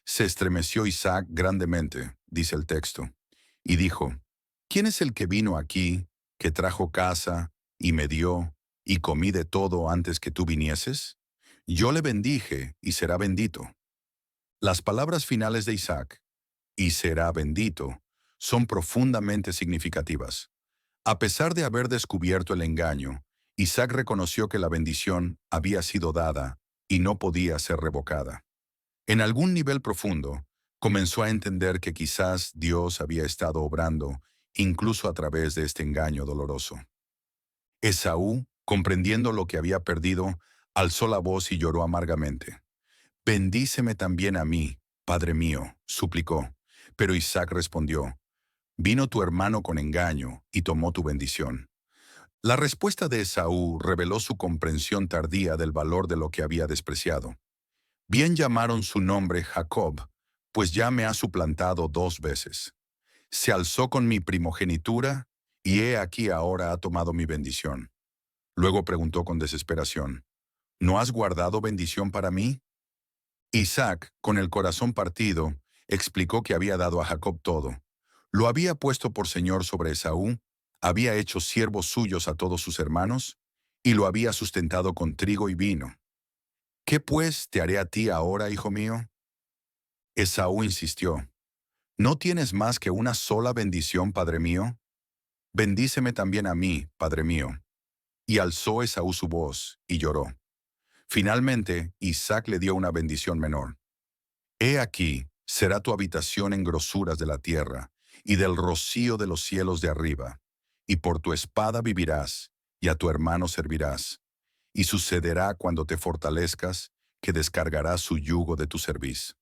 Se estremeció Isaac grandemente, dice el texto, y dijo, ¿quién es el que vino aquí, que trajo casa, y me dio, y comí de todo antes que tú vinieses? Yo le bendije, y será bendito. Las palabras finales de Isaac, y será bendito, son profundamente significativas. A pesar de haber descubierto el engaño, Isaac reconoció que la bendición había sido dada y no podía ser revocada. En algún nivel profundo, comenzó a entender que quizás Dios había estado obrando incluso a través de este engaño doloroso. Esaú, comprendiendo lo que había perdido, alzó la voz y lloró amargamente. Bendíceme también a mí, padre mío, suplicó. Pero Isaac respondió, vino tu hermano con engaño y tomó tu bendición. La respuesta de Esaú reveló su comprensión tardía del valor de lo que había despreciado. Bien llamaron su nombre Jacob, pues ya me ha suplantado 2 veces. Se alzó con mi primogenitura, y he aquí ahora ha tomado mi bendición. Luego preguntó con desesperación, ¿no has guardado bendición para mí? Isaac, con el corazón partido, explicó que había dado a Jacob todo. Lo había puesto por señor sobre Esaú, había hecho siervos suyos a todos sus hermanos, y lo había sustentado con trigo y vino. ¿Qué pues te haré a ti ahora, hijo mío? Esaú insistió, ¿no tienes más que una sola bendición, padre mío? Bendíceme también a mí, padre mío. Y alzó Esaú su voz, y lloró. Finalmente, Isaac le dio una bendición menor. He aquí, será tu habitación en grosuras de la tierra, y del rocío de los cielos de arriba. Y por tu espada vivirás, y a tu hermano servirás. Y sucederá cuando te fortalezcas, que descargarás su yugo de tu cerviz.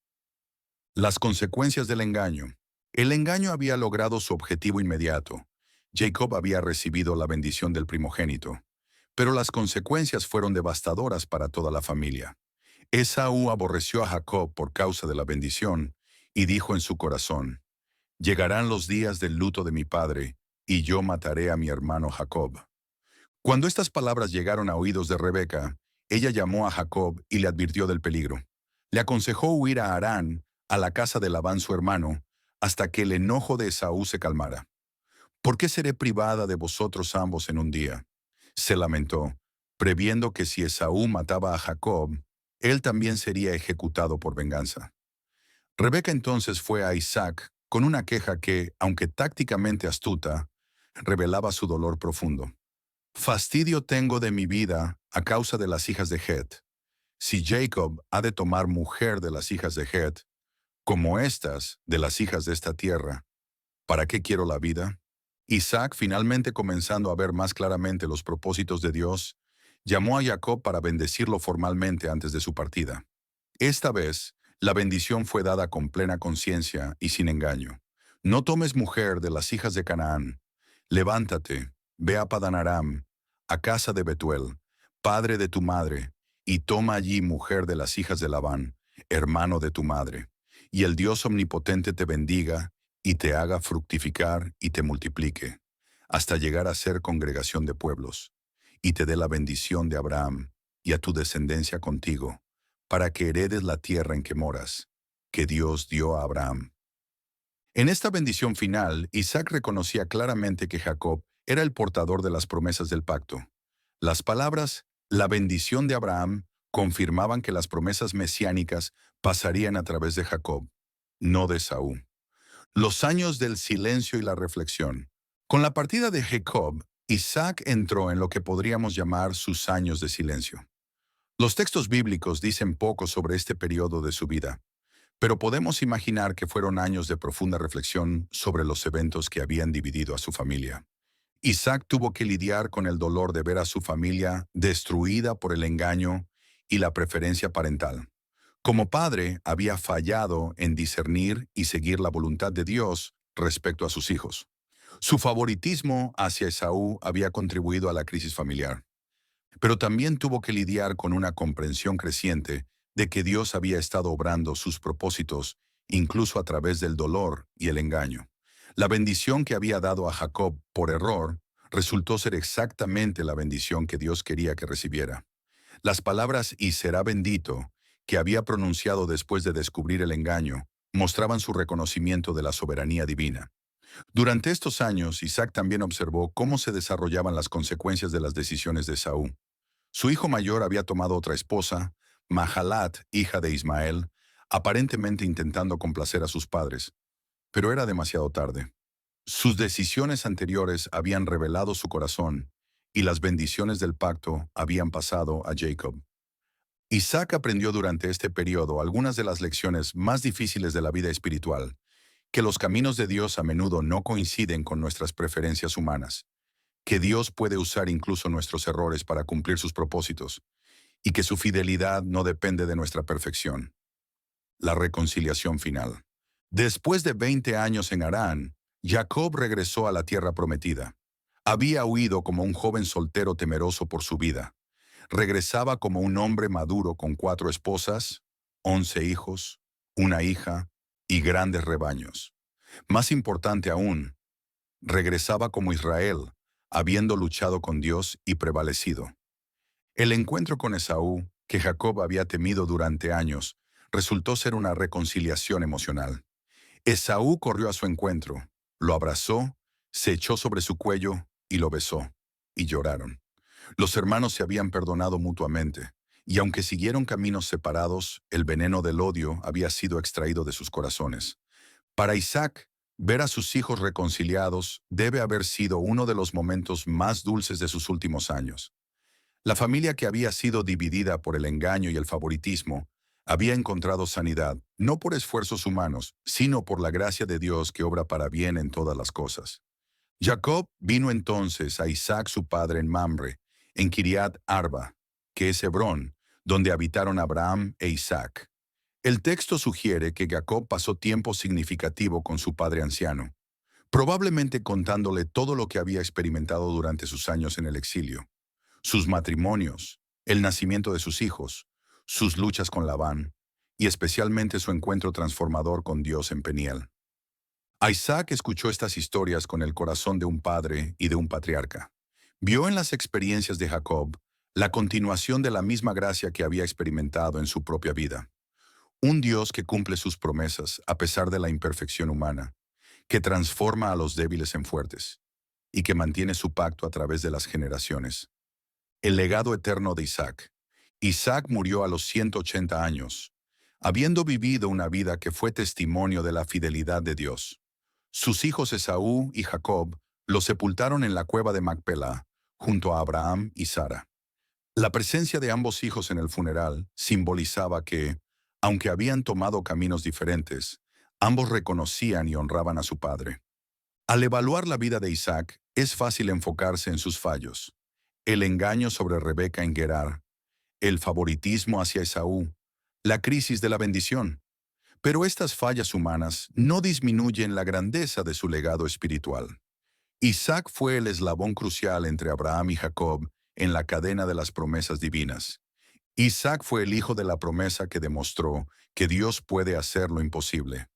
Las consecuencias del engaño. El engaño había logrado su objetivo inmediato. Jacob había recibido la bendición del primogénito. Pero las consecuencias fueron devastadoras para toda la familia. Esaú aborreció a Jacob por causa de la bendición, y dijo en su corazón, llegarán los días del luto de mi padre, y yo mataré a mi hermano Jacob. Cuando estas palabras llegaron a oídos de Rebeca, ella llamó a Jacob y le advirtió del peligro. Le aconsejó huir a Harán, a la casa de Labán su hermano, hasta que el enojo de Esaú se calmara. ¿Por qué seré privada de vosotros ambos en un día? Se lamentó, previendo que si Esaú mataba a Jacob, él también sería ejecutado por venganza. Rebeca entonces fue a Isaac con una queja que, aunque tácticamente astuta, revelaba su dolor profundo. Fastidio tengo de mi vida a causa de las hijas de Het. Si Jacob ha de tomar mujer de las hijas de Het, como estas de las hijas de esta tierra, ¿para qué quiero la vida? Isaac, finalmente comenzando a ver más claramente los propósitos de Dios, llamó a Jacob para bendecirlo formalmente antes de su partida. Esta vez, la bendición fue dada con plena conciencia y sin engaño. No tomes mujer de las hijas de Canaán. Levántate, ve a Padan Aram, a casa de Betuel, padre de tu madre, y toma allí mujer de las hijas de Labán, hermano de tu madre. Y el Dios omnipotente te bendiga, y te haga fructificar y te multiplique, hasta llegar a ser congregación de pueblos, y te dé la bendición de Abraham, y a tu descendencia contigo, para que heredes la tierra en que moras, que Dios dio a Abraham. En esta bendición final, Isaac reconocía claramente que Jacob era el portador de las promesas del pacto. Las palabras, la bendición de Abraham, confirmaban que las promesas mesiánicas pasarían a través de Jacob, no de Esaú. Los años del silencio y la reflexión. Con la partida de Jacob, Isaac entró en lo que podríamos llamar sus años de silencio. Los textos bíblicos dicen poco sobre este periodo de su vida, pero podemos imaginar que fueron años de profunda reflexión sobre los eventos que habían dividido a su familia. Isaac tuvo que lidiar con el dolor de ver a su familia destruida por el engaño y la preferencia parental. Como padre, había fallado en discernir y seguir la voluntad de Dios respecto a sus hijos. Su favoritismo hacia Esaú había contribuido a la crisis familiar, pero también tuvo que lidiar con una comprensión creciente de que Dios había estado obrando sus propósitos incluso a través del dolor y el engaño. La bendición que había dado a Jacob por error resultó ser exactamente la bendición que Dios quería que recibiera. Las palabras «y será bendito» que había pronunciado después de descubrir el engaño mostraban su reconocimiento de la soberanía divina. Durante estos años, Isaac también observó cómo se desarrollaban las consecuencias de las decisiones de Esaú. Su hijo mayor había tomado otra esposa, Mahalat, hija de Ismael, aparentemente intentando complacer a sus padres, pero era demasiado tarde. Sus decisiones anteriores habían revelado su corazón, y las bendiciones del pacto habían pasado a Jacob. Isaac aprendió durante este periodo algunas de las lecciones más difíciles de la vida espiritual, que los caminos de Dios a menudo no coinciden con nuestras preferencias humanas, que Dios puede usar incluso nuestros errores para cumplir sus propósitos, y que su fidelidad no depende de nuestra perfección. La reconciliación final. Después de 20 años en Harán, Jacob regresó a la tierra prometida. Había huido como un joven soltero temeroso por su vida. Regresaba como un hombre maduro con 4 esposas, 11 hijos, una hija y grandes rebaños. Más importante aún, regresaba como Israel, habiendo luchado con Dios y prevalecido. El encuentro con Esaú, que Jacob había temido durante años, resultó ser una reconciliación emocional. Esaú corrió a su encuentro, lo abrazó, se echó sobre su cuello y lo besó, y lloraron. Los hermanos se habían perdonado mutuamente, y aunque siguieron caminos separados, el veneno del odio había sido extraído de sus corazones. Para Isaac, ver a sus hijos reconciliados debe haber sido uno de los momentos más dulces de sus últimos años. La familia que había sido dividida por el engaño y el favoritismo había encontrado sanidad, no por esfuerzos humanos, sino por la gracia de Dios que obra para bien en todas las cosas. Jacob vino entonces a Isaac su padre en Mamre, en Kiriat Arba, que es Hebrón, donde habitaron Abraham e Isaac. El texto sugiere que Jacob pasó tiempo significativo con su padre anciano, probablemente contándole todo lo que había experimentado durante sus años en el exilio, sus matrimonios, el nacimiento de sus hijos, sus luchas con Labán, y especialmente su encuentro transformador con Dios en Peniel. Isaac escuchó estas historias con el corazón de un padre y de un patriarca. Vio en las experiencias de Jacob la continuación de la misma gracia que había experimentado en su propia vida. Un Dios que cumple sus promesas a pesar de la imperfección humana, que transforma a los débiles en fuertes, y que mantiene su pacto a través de las generaciones. El legado eterno de Isaac. Isaac murió a los 180 años, habiendo vivido una vida que fue testimonio de la fidelidad de Dios. Sus hijos Esaú y Jacob lo sepultaron en la cueva de Macpela, junto a Abraham y Sara. La presencia de ambos hijos en el funeral simbolizaba que, aunque habían tomado caminos diferentes, ambos reconocían y honraban a su padre. Al evaluar la vida de Isaac, es fácil enfocarse en sus fallos: el engaño sobre Rebeca en Gerar, el favoritismo hacia Esaú, la crisis de la bendición. Pero estas fallas humanas no disminuyen la grandeza de su legado espiritual. Isaac fue el eslabón crucial entre Abraham y Jacob en la cadena de las promesas divinas. Isaac fue el hijo de la promesa que demostró que Dios puede hacer lo imposible.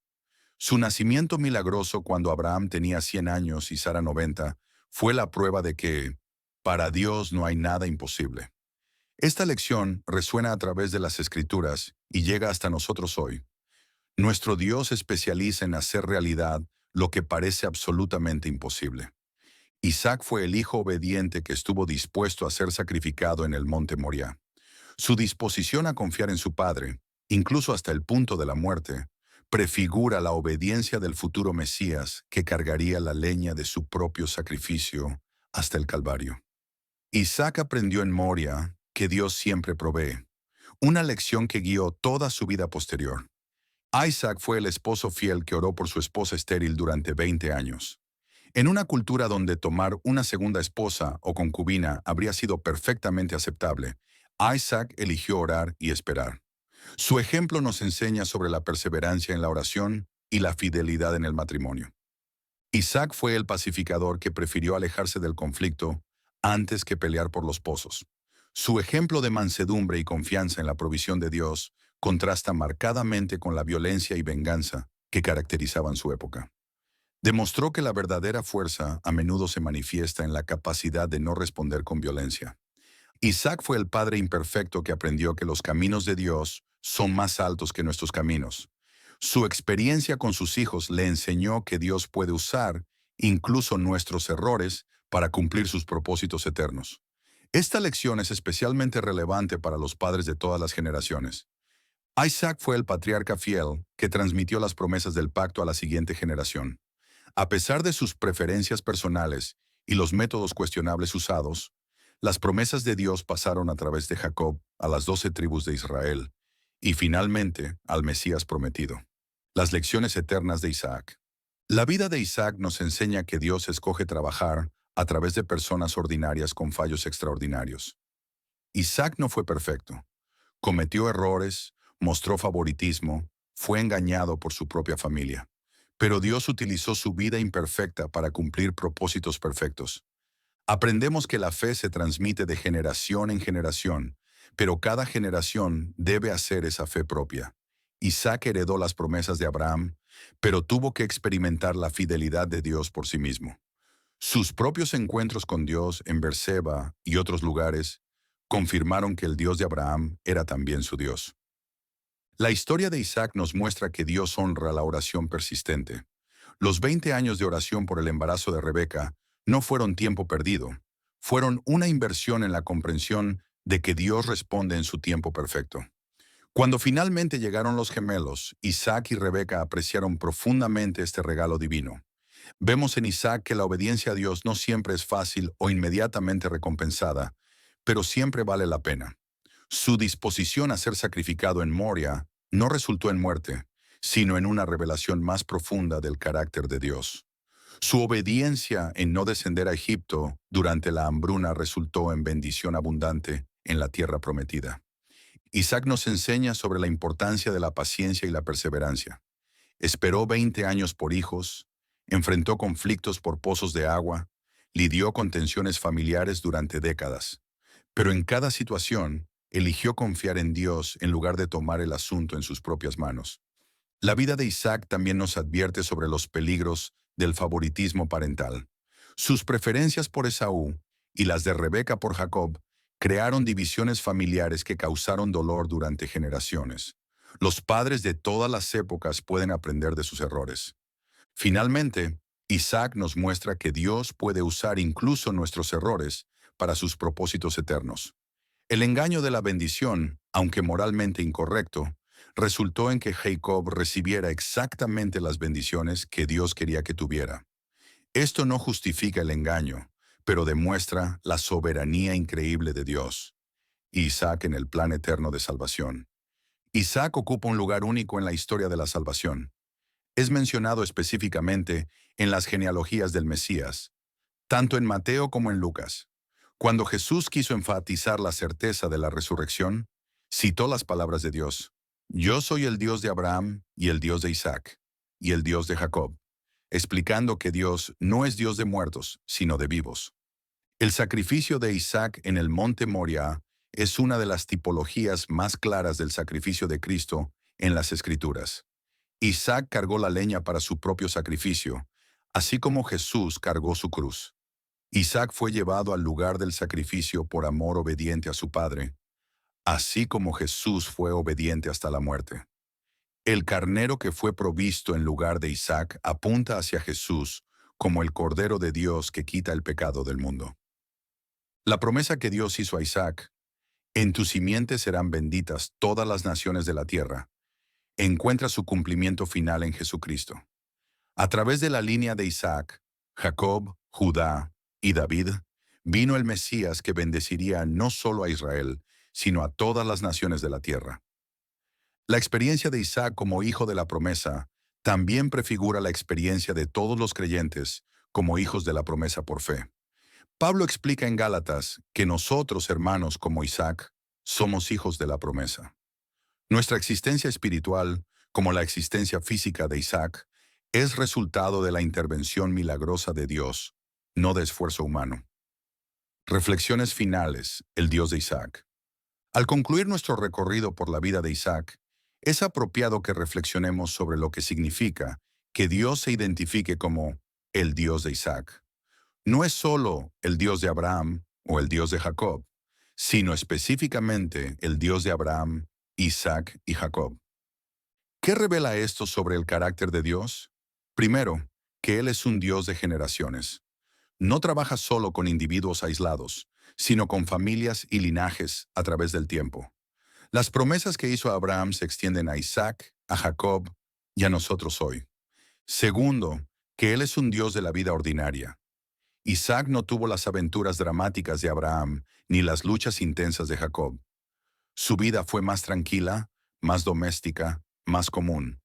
Su nacimiento milagroso cuando Abraham tenía 100 años y Sara 90 fue la prueba de que, para Dios no hay nada imposible. Esta lección resuena a través de las Escrituras y llega hasta nosotros hoy. Nuestro Dios especializa en hacer realidad lo que parece absolutamente imposible. Isaac fue el hijo obediente que estuvo dispuesto a ser sacrificado en el monte Moriah. Su disposición a confiar en su padre, incluso hasta el punto de la muerte, prefigura la obediencia del futuro Mesías que cargaría la leña de su propio sacrificio hasta el Calvario. Isaac aprendió en Moria que Dios siempre provee, una lección que guió toda su vida posterior. Isaac fue el esposo fiel que oró por su esposa estéril durante 20 años. En una cultura donde tomar una segunda esposa o concubina habría sido perfectamente aceptable, Isaac eligió orar y esperar. Su ejemplo nos enseña sobre la perseverancia en la oración y la fidelidad en el matrimonio. Isaac fue el pacificador que prefirió alejarse del conflicto antes que pelear por los pozos. Su ejemplo de mansedumbre y confianza en la provisión de Dios contrasta marcadamente con la violencia y venganza que caracterizaban su época. Demostró que la verdadera fuerza a menudo se manifiesta en la capacidad de no responder con violencia. Isaac fue el padre imperfecto que aprendió que los caminos de Dios son más altos que nuestros caminos. Su experiencia con sus hijos le enseñó que Dios puede usar incluso nuestros errores para cumplir sus propósitos eternos. Esta lección es especialmente relevante para los padres de todas las generaciones. Isaac fue el patriarca fiel que transmitió las promesas del pacto a la siguiente generación. A pesar de sus preferencias personales y los métodos cuestionables usados, las promesas de Dios pasaron a través de Jacob a las 12 tribus de Israel y finalmente al Mesías prometido. Las lecciones eternas de Isaac. La vida de Isaac nos enseña que Dios escoge trabajar a través de personas ordinarias con fallos extraordinarios. Isaac no fue perfecto. Cometió errores, mostró favoritismo, fue engañado por su propia familia. Pero Dios utilizó su vida imperfecta para cumplir propósitos perfectos. Aprendemos que la fe se transmite de generación en generación, pero cada generación debe hacer esa fe propia. Isaac heredó las promesas de Abraham, pero tuvo que experimentar la fidelidad de Dios por sí mismo. Sus propios encuentros con Dios en Berseba y otros lugares confirmaron que el Dios de Abraham era también su Dios. La historia de Isaac nos muestra que Dios honra la oración persistente. Los 20 años de oración por el embarazo de Rebeca no fueron tiempo perdido, fueron una inversión en la comprensión de que Dios responde en su tiempo perfecto. Cuando finalmente llegaron los gemelos, Isaac y Rebeca apreciaron profundamente este regalo divino. Vemos en Isaac que la obediencia a Dios no siempre es fácil o inmediatamente recompensada, pero siempre vale la pena. Su disposición a ser sacrificado en Moria no resultó en muerte, sino en una revelación más profunda del carácter de Dios. Su obediencia en no descender a Egipto durante la hambruna resultó en bendición abundante en la tierra prometida. Isaac nos enseña sobre la importancia de la paciencia y la perseverancia. Esperó 20 años por hijos, enfrentó conflictos por pozos de agua, lidió con tensiones familiares durante décadas. Pero en cada situación, eligió confiar en Dios en lugar de tomar el asunto en sus propias manos. La vida de Isaac también nos advierte sobre los peligros del favoritismo parental. Sus preferencias por Esaú y las de Rebeca por Jacob crearon divisiones familiares que causaron dolor durante generaciones. Los padres de todas las épocas pueden aprender de sus errores. Finalmente, Isaac nos muestra que Dios puede usar incluso nuestros errores para sus propósitos eternos. El engaño de la bendición, aunque moralmente incorrecto, resultó en que Jacob recibiera exactamente las bendiciones que Dios quería que tuviera. Esto no justifica el engaño, pero demuestra la soberanía increíble de Dios. Isaac en el plan eterno de salvación. Isaac ocupa un lugar único en la historia de la salvación. Es mencionado específicamente en las genealogías del Mesías, tanto en Mateo como en Lucas. Cuando Jesús quiso enfatizar la certeza de la resurrección, citó las palabras de Dios: Yo soy el Dios de Abraham y el Dios de Isaac y el Dios de Jacob, explicando que Dios no es Dios de muertos, sino de vivos. El sacrificio de Isaac en el monte Moria es una de las tipologías más claras del sacrificio de Cristo en las Escrituras. Isaac cargó la leña para su propio sacrificio, así como Jesús cargó su cruz. Isaac fue llevado al lugar del sacrificio por amor obediente a su padre, así como Jesús fue obediente hasta la muerte. El carnero que fue provisto en lugar de Isaac apunta hacia Jesús como el Cordero de Dios que quita el pecado del mundo. La promesa que Dios hizo a Isaac: en tu simiente serán benditas todas las naciones de la tierra, encuentra su cumplimiento final en Jesucristo. A través de la línea de Isaac, Jacob, Judá y David, vino el Mesías que bendeciría no solo a Israel, sino a todas las naciones de la tierra. La experiencia de Isaac como hijo de la promesa también prefigura la experiencia de todos los creyentes como hijos de la promesa por fe. Pablo explica en Gálatas que nosotros, hermanos como Isaac, somos hijos de la promesa. Nuestra existencia espiritual, como la existencia física de Isaac, es resultado de la intervención milagrosa de Dios, no de esfuerzo humano. Reflexiones finales: el Dios de Isaac. Al concluir nuestro recorrido por la vida de Isaac, es apropiado que reflexionemos sobre lo que significa que Dios se identifique como el Dios de Isaac. No es solo el Dios de Abraham o el Dios de Jacob, sino específicamente el Dios de Abraham, Isaac y Jacob. ¿Qué revela esto sobre el carácter de Dios? Primero, que Él es un Dios de generaciones. No trabaja solo con individuos aislados, sino con familias y linajes a través del tiempo. Las promesas que hizo a Abraham se extienden a Isaac, a Jacob y a nosotros hoy. Segundo, que Él es un Dios de la vida ordinaria. Isaac no tuvo las aventuras dramáticas de Abraham ni las luchas intensas de Jacob. Su vida fue más tranquila, más doméstica, más común.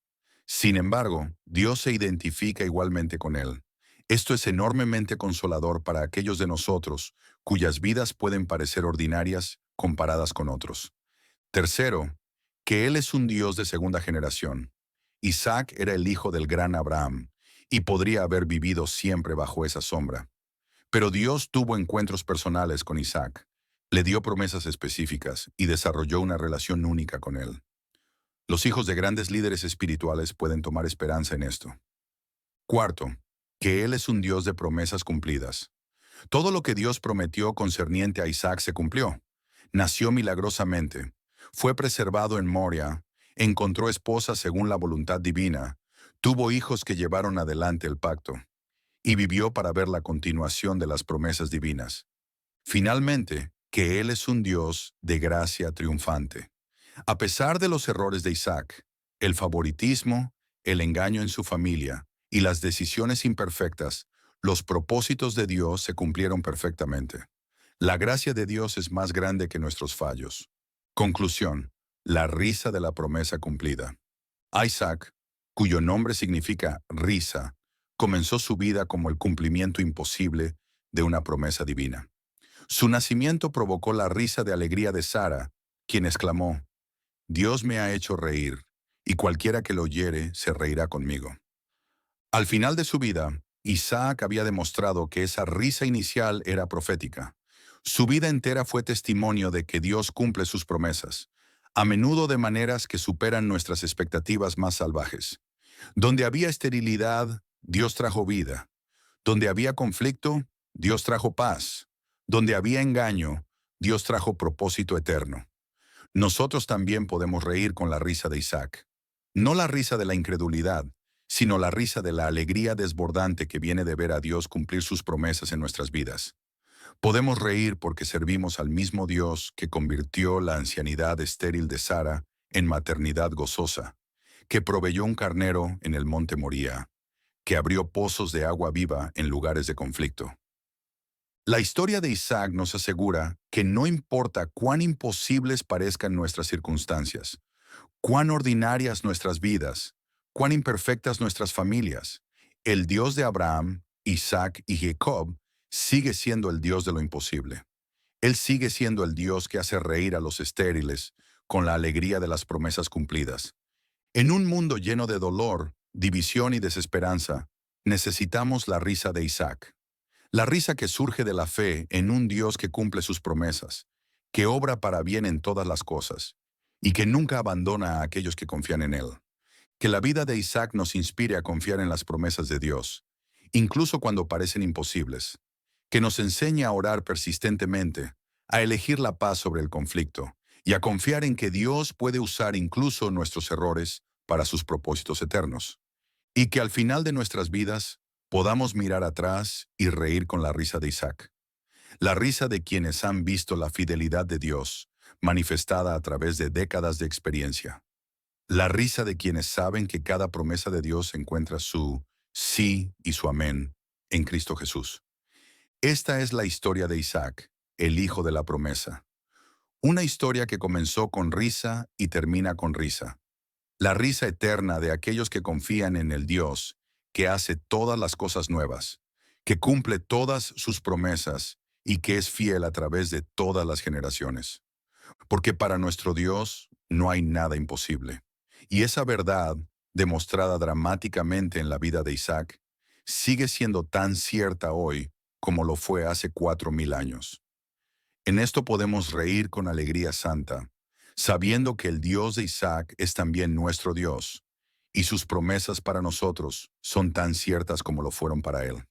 Sin embargo, Dios se identifica igualmente con él. Esto es enormemente consolador para aquellos de nosotros cuyas vidas pueden parecer ordinarias comparadas con otros. Tercero, que Él es un Dios de segunda generación. Isaac era el hijo del gran Abraham y podría haber vivido siempre bajo esa sombra. Pero Dios tuvo encuentros personales con Isaac, le dio promesas específicas y desarrolló una relación única con él. Los hijos de grandes líderes espirituales pueden tomar esperanza en esto. Cuarto, que Él es un Dios de promesas cumplidas. Todo lo que Dios prometió concerniente a Isaac se cumplió. Nació milagrosamente, fue preservado en Moria, encontró esposa según la voluntad divina, tuvo hijos que llevaron adelante el pacto, y vivió para ver la continuación de las promesas divinas. Finalmente, que Él es un Dios de gracia triunfante. A pesar de los errores de Isaac, el favoritismo, el engaño en su familia y las decisiones imperfectas, los propósitos de Dios se cumplieron perfectamente. La gracia de Dios es más grande que nuestros fallos. Conclusión: la risa de la promesa cumplida. Isaac, cuyo nombre significa risa, comenzó su vida como el cumplimiento imposible de una promesa divina. Su nacimiento provocó la risa de alegría de Sara, quien exclamó: Dios me ha hecho reír, y cualquiera que lo oyere se reirá conmigo. Al final de su vida, Isaac había demostrado que esa risa inicial era profética. Su vida entera fue testimonio de que Dios cumple sus promesas, a menudo de maneras que superan nuestras expectativas más salvajes. Donde había esterilidad, Dios trajo vida. Donde había conflicto, Dios trajo paz. Donde había engaño, Dios trajo propósito eterno. Nosotros también podemos reír con la risa de Isaac. No la risa de la incredulidad, sino la risa de la alegría desbordante que viene de ver a Dios cumplir sus promesas en nuestras vidas. Podemos reír porque servimos al mismo Dios que convirtió la ancianidad estéril de Sara en maternidad gozosa, que proveyó un carnero en el monte Moría, que abrió pozos de agua viva en lugares de conflicto. La historia de Isaac nos asegura que no importa cuán imposibles parezcan nuestras circunstancias, cuán ordinarias nuestras vidas, cuán imperfectas nuestras familias, el Dios de Abraham, Isaac y Jacob sigue siendo el Dios de lo imposible. Él sigue siendo el Dios que hace reír a los estériles con la alegría de las promesas cumplidas. En un mundo lleno de dolor, división y desesperanza, necesitamos la risa de Isaac. La risa que surge de la fe en un Dios que cumple sus promesas, que obra para bien en todas las cosas, y que nunca abandona a aquellos que confían en Él. Que la vida de Isaac nos inspire a confiar en las promesas de Dios, incluso cuando parecen imposibles. Que nos enseñe a orar persistentemente, a elegir la paz sobre el conflicto, y a confiar en que Dios puede usar incluso nuestros errores para sus propósitos eternos. Y que al final de nuestras vidas podamos mirar atrás y reír con la risa de Isaac. La risa de quienes han visto la fidelidad de Dios manifestada a través de décadas de experiencia. La risa de quienes saben que cada promesa de Dios encuentra su sí y su amén en Cristo Jesús. Esta es la historia de Isaac, el hijo de la promesa. Una historia que comenzó con risa y termina con risa. La risa eterna de aquellos que confían en el Dios que hace todas las cosas nuevas, que cumple todas sus promesas y que es fiel a través de todas las generaciones. Porque para nuestro Dios no hay nada imposible. Y esa verdad, demostrada dramáticamente en la vida de Isaac, sigue siendo tan cierta hoy como lo fue hace 4000 años. En esto podemos reír con alegría santa, sabiendo que el Dios de Isaac es también nuestro Dios, y sus promesas para nosotros son tan ciertas como lo fueron para él.